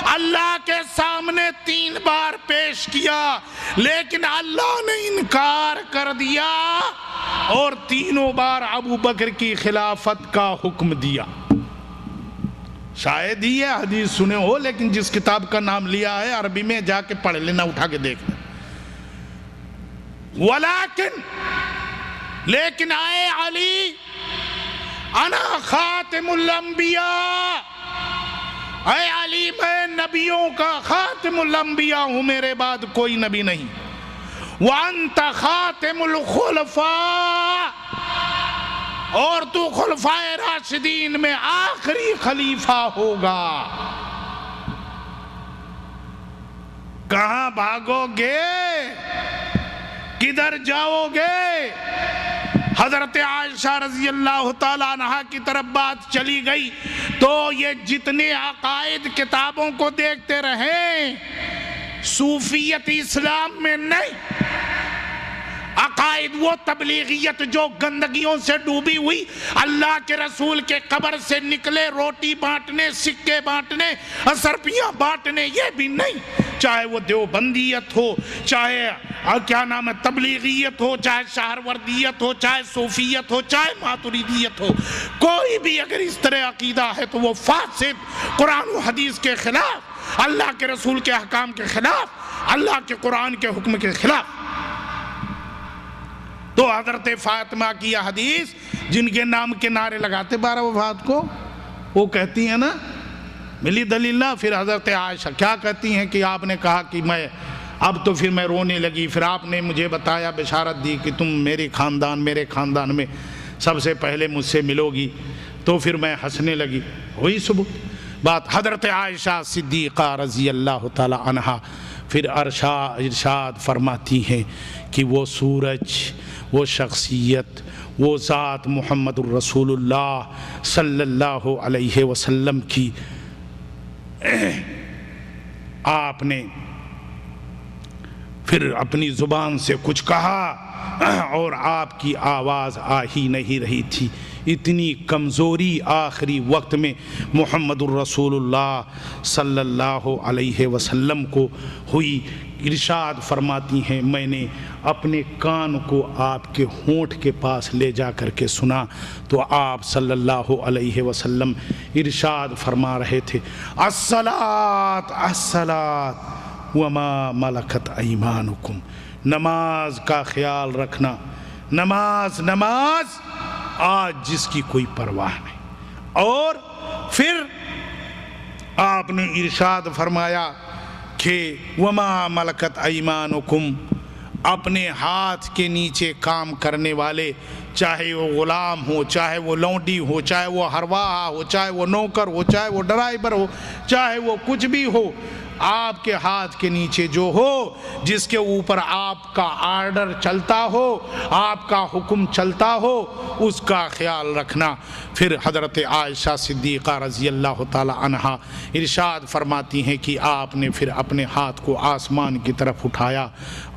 اللہ کے سامنے 3 بار پیش کیا، لیکن اللہ نے انکار کر دیا اور 3 بار ابو بکر کی خلافت کا حکم دیا۔ شاید ہی یہ حدیث سنے ہو، لیکن جس کتاب کا نام لیا ہے عربی میں جا کے پڑھ لینا، اٹھا کے دیکھ لینا۔ لیکن اے علی، انا خاتم الانبیاء، اے علی میں نبیوں کا خاتم الانبیاء ہوں، میرے بعد کوئی نبی نہیں، وانت خاتم الخلفاء، اور تو خلفائے راشدین میں آخری خلیفہ ہوگا۔ کہاں بھاگو گے؟ کدھر جاؤ گے؟ حضرت عائشہ رضی اللہ تعالیٰ عنہ کی طرف بات چلی گئی تو یہ جتنے عقائد کتابوں کو دیکھتے رہیں، صوفیت اسلام میں نہیں، عقائد وہ تبلیغیت جو گندگیوں سے ڈوبی ہوئی، اللہ کے رسول کے قبر سے نکلے روٹی بانٹنے، سکے بانٹنے، اسرپیاں بانٹنے، یہ بھی نہیں، چاہے وہ دیوبندیت ہو، چاہے تبلیغیت ہو، چاہے شہروردیت ہو، چاہے صوفیت ہو، چاہے ماتریدیت ہو، کوئی بھی اگر اس طرح عقیدہ ہے تو وہ فاسد، قرآن و حدیث کے خلاف، اللہ کے رسول کے احکام کے خلاف، اللہ کے قرآن کے حکم کے خلاف۔ تو حضرت فاطمہ کی یہ حدیث، جن کے نام کے نعرے لگاتے 12 وفات کو، وہ کہتی ہیں نا ملی دلیل نہ. پھر حضرت عائشہ کیا کہتی ہیں کہ آپ نے کہا کہ اب تو پھر میں رونے لگی. پھر آپ نے مجھے بتایا، بشارت دی کہ تم میرے خاندان میں سب سے پہلے مجھ سے ملو گی. تو پھر میں ہنسنے لگی. ہوئی صبح بات. حضرت عائشہ صدیقہ رضی اللہ تعالی عنہا پھر ارشاد فرماتی ہیں کہ وہ سورج، وہ شخصیت، وہ ذات محمد الرسول اللہ صلی اللہ علیہ وسلم کی آپ نے پھر اپنی زبان سے کچھ کہا اور آپ کی آواز آ ہی نہیں رہی تھی. اتنی کمزوری آخری وقت میں محمد الرسول اللہ صلی اللہ علیہ وسلم کو ہوئی. ارشاد فرماتی ہیں میں نے اپنے کان کو آپ کے ہونٹ کے پاس لے جا کر کے سنا تو آپ صلی اللہ علیہ وسلم ارشاد فرما رہے تھے الصلاۃ الصلاۃ وما ملکت ایمانکم. نماز کا خیال رکھنا، نماز نماز آج جس کی کوئی پرواہ نہیں. اور پھر آپ نے ارشاد فرمایا کہ وما ملکت ایمانکم، اپنے ہاتھ کے نیچے کام کرنے والے، چاہے وہ غلام ہو، چاہے وہ لونڈی ہو، چاہے وہ ہرواہا ہو، چاہے وہ نوکر ہو، چاہے وہ ڈرائیور ہو، چاہے وہ کچھ بھی ہو، آپ کے ہاتھ کے نیچے جو ہو، جس کے اوپر آپ کا آرڈر چلتا ہو، آپ کا حکم چلتا ہو، اس کا خیال رکھنا. پھر حضرت عائشہ صدیقہ رضی اللہ تعالی عنہا ارشاد فرماتی ہیں کہ آپ نے پھر اپنے ہاتھ کو آسمان کی طرف اٹھایا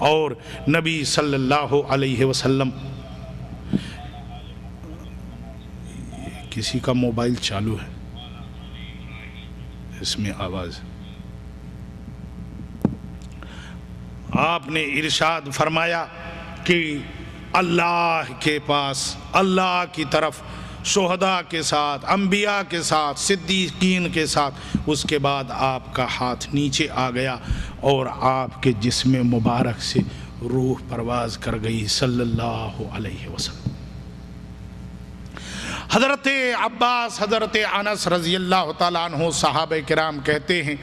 اور نبی صلی اللہ علیہ وسلم. کسی کا موبائل چالو ہے، اس میں آواز. آپ نے ارشاد فرمایا کہ اللہ کے پاس، اللہ کی طرف، شہداء کے ساتھ، انبیاء کے ساتھ، صدیقین کے ساتھ. اس کے بعد آپ کا ہاتھ نیچے آ گیا اور آپ کے جسم مبارک سے روح پرواز کر گئی صلی اللہ علیہ وسلم. حضرت عباس، حضرت انس رضی اللہ تعالیٰ عنہ صحابہ کرام کہتے ہیں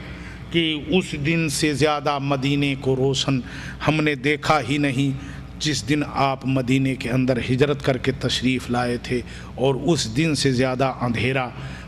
کہ اس دن سے زیادہ مدینے کو روشن ہم نے دیکھا ہی نہیں جس دن آپ مدینے کے اندر ہجرت کر کے تشریف لائے تھے، اور اس دن سے زیادہ اندھیرا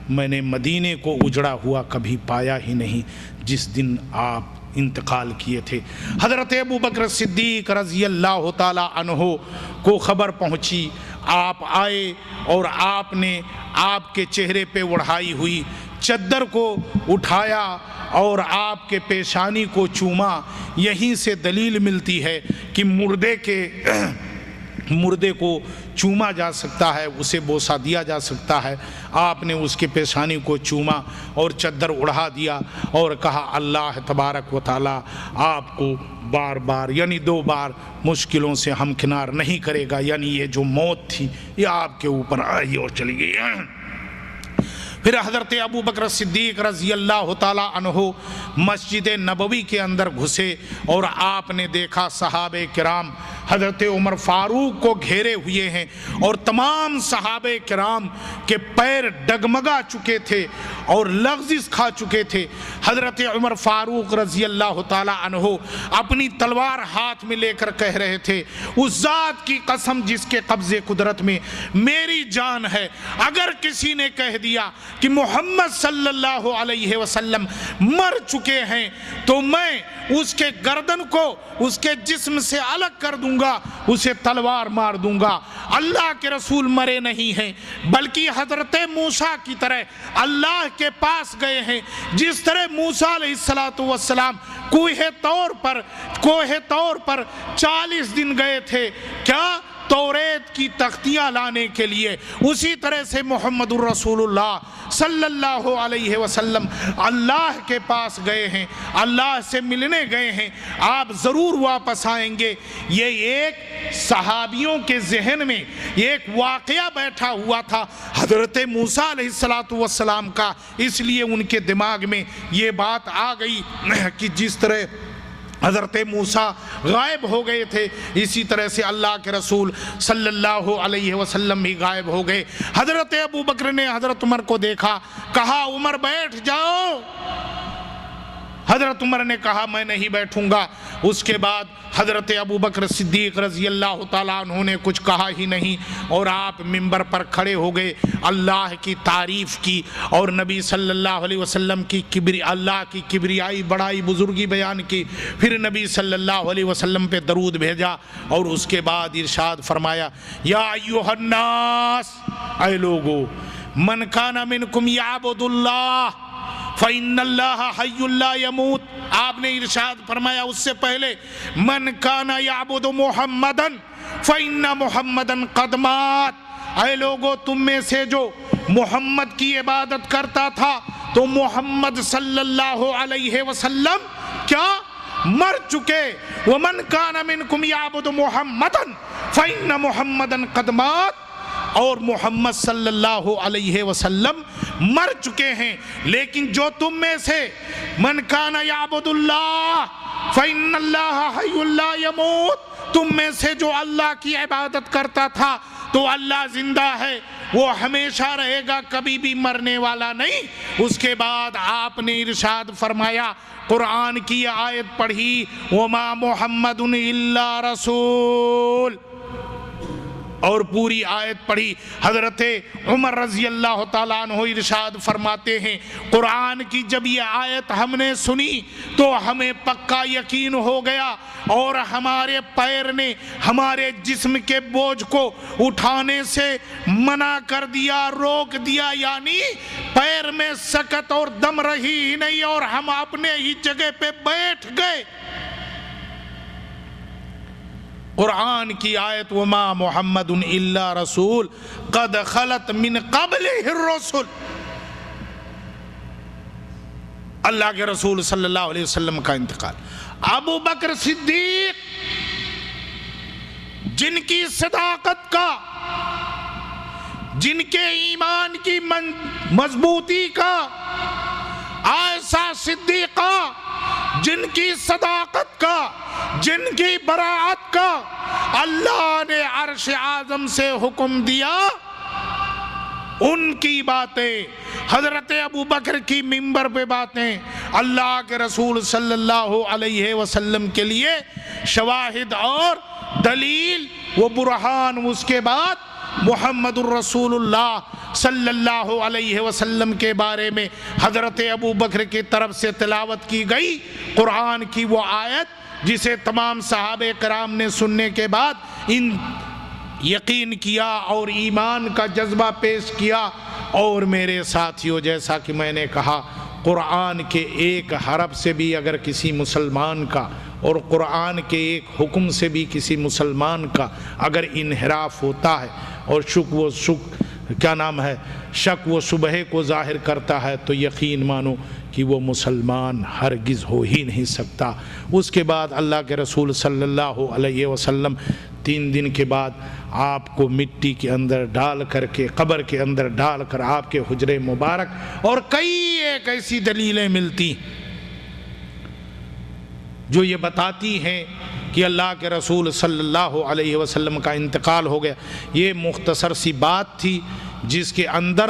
میں نے مدینے کو اجڑا ہوا کبھی پایا ہی نہیں جس دن آپ انتقال کیے تھے. حضرت ابو بکر صدیق رضی اللہ تعالی عنہ کو خبر پہنچی، آپ آئے اور آپ نے آپ کے چہرے پہ اوڑھائی ہوئی چادر کو اٹھایا اور آپ کے پیشانی کو چوما. یہیں سے دلیل ملتی ہے کہ مردے کو چوما جا سکتا ہے، اسے بوسہ دیا جا سکتا ہے. آپ نے اس کے پیشانی کو چوما اور چادر اڑھا دیا اور کہا اللہ تبارک و تعالی آپ کو بار بار یعنی 2 بار مشکلوں سے ہمکنار نہیں کرے گا. یعنی یہ جو موت تھی یہ آپ کے اوپر آئی اور چلی گئی. پھر حضرت ابو بکر صدیق رضی اللہ تعالیٰ عنہ مسجد نبوی کے اندر گھسے اور آپ نے دیکھا صحابہ کرام حضرت عمر فاروق کو گھیرے ہوئے ہیں اور تمام صحابہ کرام کے پیر ڈگمگا چکے تھے اور لغزش کھا چکے تھے. حضرت عمر فاروق رضی اللہ تعالیٰ عنہ اپنی تلوار ہاتھ میں لے کر کہہ رہے تھے اس ذات کی قسم جس کے قبضے قدرت میں میری جان ہے، اگر کسی نے کہہ دیا کہ محمد صلی اللہ علیہ وسلم مر چکے ہیں تو میں اس کے گردن کو اس کے جسم سے الگ کر دوں گا، اسے تلوار مار دوں گا. اللہ کے رسول مرے نہیں ہیں بلکہ حضرت موسیٰ کی طرح اللہ کے پاس گئے ہیں. جس طرح موسیٰ علیہ السلام کوہ طور پر 40 دن گئے تھے کیا توریت کی تختیاں لانے کے لیے، اسی طرح سے محمد الرسول اللہ صلی اللہ علیہ وسلم اللہ کے پاس گئے ہیں، اللہ سے ملنے گئے ہیں، آپ ضرور واپس آئیں گے. یہ ایک صحابیوں کے ذہن میں ایک واقعہ بیٹھا ہوا تھا حضرت موسیٰ علیہ السلام کا، اس لیے ان کے دماغ میں یہ بات آ گئی کہ جس طرح حضرت موسیٰ غائب ہو گئے تھے، اسی طرح سے اللہ کے رسول صلی اللہ علیہ وسلم بھی غائب ہو گئے۔ حضرت ابو بکر نے حضرت عمر کو دیکھا، کہا عمر بیٹھ جاؤ۔ حضرت عمر نے کہا میں نہیں بیٹھوں گا۔ اس کے بعد حضرت ابو بکر صدیق رضی اللہ تعالیٰ عنہ نے کچھ کہا ہی نہیں، اور آپ منبر پر کھڑے ہو گئے، اللہ کی تعریف کی اور نبی صلی اللہ علیہ وسلم کی اللہ کی کبریائی بڑائی بزرگی بیان کی، پھر نبی صلی اللہ علیہ وسلم پہ درود بھیجا، اور اس کے بعد ارشاد فرمایا یا ایھا الناس، اے لوگو، من کان منکم یعبد اللہ فَإِنَّ اللَّهَ حَيٌّ لَا يَمُوتُ۔ آپ نے ارشاد فرمایا اس سے پہلے من کان یعبد محمدًا فَإِنَّ محمدًا قد مات، اے لوگو تم میں سے جو محمد کی عبادت کرتا تھا تو محمد صلی اللہ علیہ وسلم کیا مر چکے۔ وَمَنْ كَانَ مِنْكُمْ يَعْبُدُ مُحَمَّدًا فَإِنَّ مُحَمَّدًا قَدْ مَاتَ، اور محمد صلی اللہ علیہ وسلم مر چکے ہیں۔ لیکن جو تم میں سے من کان یعبد اللہ فإن اللہ حی لا یموت، تم میں سے جو اللہ کی عبادت کرتا تھا تو اللہ زندہ ہے، وہ ہمیشہ رہے گا، کبھی بھی مرنے والا نہیں۔ اس کے بعد آپ نے ارشاد فرمایا، قرآن کی آیت پڑھی وما محمد الا رسول، اور پوری آیت پڑھی۔ حضرت عمر رضی اللہ تعالیٰ عنہ ارشاد فرماتے ہیں قرآن کی جب یہ آیت ہم نے سنی تو ہمیں پکا یقین ہو گیا، اور ہمارے پیر نے ہمارے جسم کے بوجھ کو اٹھانے سے منع کر دیا، روک دیا، یعنی پیر میں سکت اور دم رہی ہی نہیں، اور ہم اپنے ہی جگہ پہ بیٹھ گئے۔ قرآن کی آیت وما محمد الا رسول قد خلت من قبلہ الرسل، اللہ کے رسول صلی اللہ علیہ وسلم کا انتقال۔ ابو بکر صدیق جن کی صداقت کا، جن کے ایمان کی مضبوطی کا، عائشہ صدیقہ جن کی صداقت کا، جن کی براعت کا اللہ نے عرش اعظم سے حکم دیا، ان کی باتیں، حضرت ابو بکر کی منبر پہ باتیں اللہ کے رسول صلی اللہ علیہ وسلم کے لیے شواہد اور دلیل و برہان۔ اس کے بعد محمد الرسول اللہ صلی اللہ علیہ وسلم کے بارے میں حضرت ابو بکر کی طرف سے تلاوت کی گئی قرآن کی وہ آیت، جسے تمام صحابہ کرام نے سننے کے بعد یقین کیا اور ایمان کا جذبہ پیش کیا۔ اور میرے ساتھیوں، جیسا کہ میں نے کہا، قرآن کے ایک حرف سے بھی اگر کسی مسلمان کا، اور قرآن کے ایک حکم سے بھی کسی مسلمان کا اگر انحراف ہوتا ہے اور شک و شبہے کو ظاہر کرتا ہے، تو یقین مانو کہ وہ مسلمان ہرگز ہو ہی نہیں سکتا۔ اس کے بعد اللہ کے رسول صلی اللہ علیہ وسلم 3 دن کے بعد آپ کو مٹی کے اندر ڈال کر کے، قبر کے اندر ڈال کر آپ کے حجرے مبارک، اور کئی ایک ایسی دلیلیں ملتی جو یہ بتاتی ہیں کہ اللہ کے رسول صلی اللہ علیہ وسلم کا انتقال ہو گیا۔ یہ مختصر سی بات تھی جس کے اندر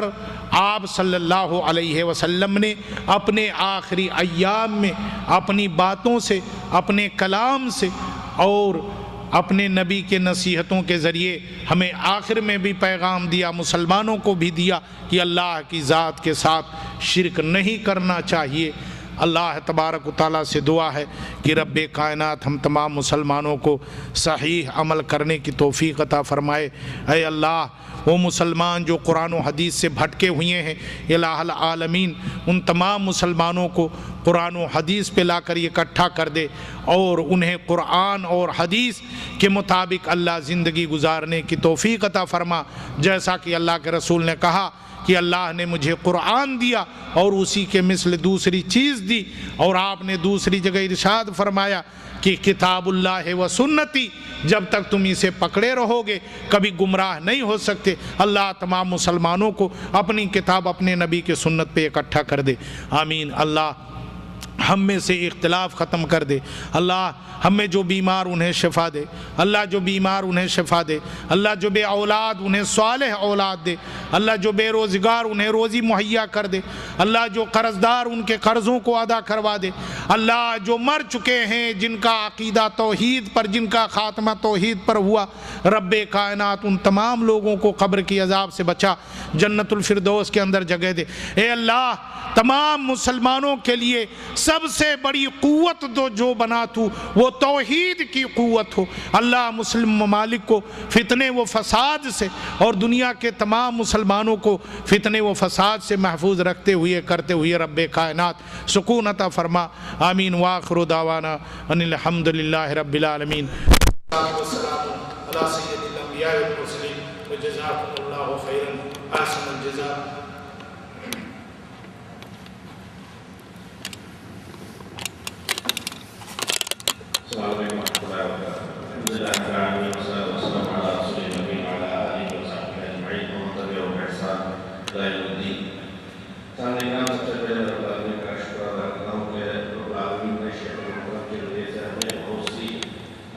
آپ صلی اللہ علیہ وسلم نے اپنے آخری ایام میں اپنی باتوں سے، اپنے کلام سے اور اپنے نبی کے نصیحتوں کے ذریعے ہمیں آخر میں بھی پیغام دیا، مسلمانوں کو بھی دیا کہ اللہ کی ذات کے ساتھ شرک نہیں کرنا چاہیے۔ اللہ تبارک و تعالیٰ سے دعا ہے کہ رب کائنات ہم تمام مسلمانوں کو صحیح عمل کرنے کی توفیق عطا فرمائے۔ اے اللہ، وہ مسلمان جو قرآن و حدیث سے بھٹکے ہوئے ہیں، الہ العالمین ان تمام مسلمانوں کو قرآن و حدیث پہ لا کر اکٹھا کر دے، اور انہیں قرآن اور حدیث کے مطابق اللہ زندگی گزارنے کی توفیق عطا فرما۔ جیسا کہ اللہ کے رسول نے کہا کہ اللہ نے مجھے قرآن دیا اور اسی کے مثل دوسری چیز دی، اور آپ نے دوسری جگہ ارشاد فرمایا کہ کتاب اللہ و سنتی، جب تک تم اسے پکڑے رہو گے کبھی گمراہ نہیں ہو سکتے۔ اللہ تمام مسلمانوں کو اپنی کتاب، اپنے نبی کے سنت پہ اکٹھا کر دے، آمین۔ اللہ ہم میں سے اختلاف ختم کر دے۔ اللہ ہم میں جو بیمار انہیں شفا دے، اللہ جو بیمار انہیں شفا دے، اللہ جو بے اولاد انہیں صالح اولاد دے، اللہ جو بے روزگار انہیں روزی مہیا کر دے، اللہ جو قرض دار ان کے قرضوں کو ادا کروا دے، اللہ جو مر چکے ہیں جن کا عقیدہ توحید پر، جن کا خاتمہ توحید پر ہوا، رب کائنات ان تمام لوگوں کو قبر کی عذاب سے بچا، جنت الفردوس کے اندر جگہ دے۔ اے اللہ تمام مسلمانوں کے لیے سب سے بڑی قوت جو بنا تو وہ توحید کی قوت ہو۔ اللہ مسلم ممالک کو فتنے و فساد سے اور دنیا کے تمام مسلمانوں کو فتنے و فساد سے محفوظ رکھتے ہوئے کرتے ہوئے رب کائنات سکون عطا فرما۔ آمین وآخر دعوانا ان الحمد للہ رب العالمین۔ والسلام علی سید الانبیاء والمرسلین وجزاکم اللہ خیرا احسن الجزاء۔ السلام علیکم ورحمۃ اللہ وبرکاتہ۔ الحمد للہ رب العالمین والصلاۃ والسلام علی رسول النبی وعلی آلہ وصحبہ اجمعین ومن تبعہم بإحسان الی یوم الدین۔ سامعین کرام، سب سے پہلے رب العالمین کا شکر ادا کرتا ہوں کہ رب العالمین نے شیخ محترم کے ذریعے سے ہمیں بہت سی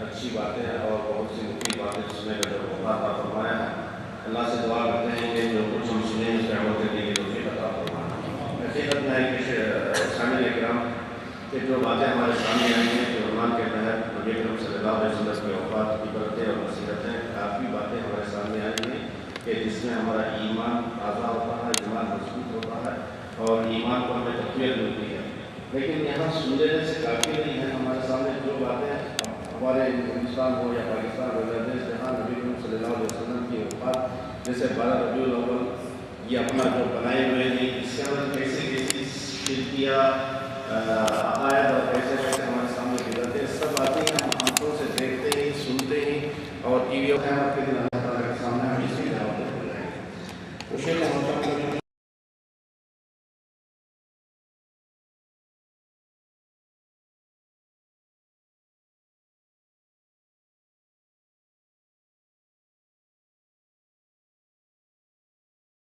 اچھی باتیں اور بہت سی مفید باتیں سننے کا جو موقع عطا فرمایا ہے۔ اللہ سے دعا کرتے ہیں کہ جو کچھ ہم سنیں اس پہ عمل کرنے کی توفیق عطا فرمائے۔ حقیقت میں ہے کہ سامعین کرام کہ جو باتیں ہمارے سامنے آئی ہیں جو عنوان کے تحت نبی اکرم صلی اللہ علیہ وسلم کے وفات کی برکتیں اور نصیحتیں، کافی باتیں ہمارے سامنے آئی ہیں کہ جس میں ہمارا ایمان تازہ ہوتا ہے، ایمان مضبوط ہوتا ہے اور ایمان کو ہمیں تقویت ملتی ہے۔ لیکن یہاں سن لینے سے کافی نہیں ہے، ہمارے سامنے جو باتیں ہمارے ہندوستان ہو یا پاکستان ہو یا دیش جہاں نبی اکرم صلی اللہ علیہ وسلم کی وفات، جیسے 12 ربیع الاول یہ اپنا جو بنائے ہوئے ہیں، اس کے اندر کیسے کیسی شرکیہ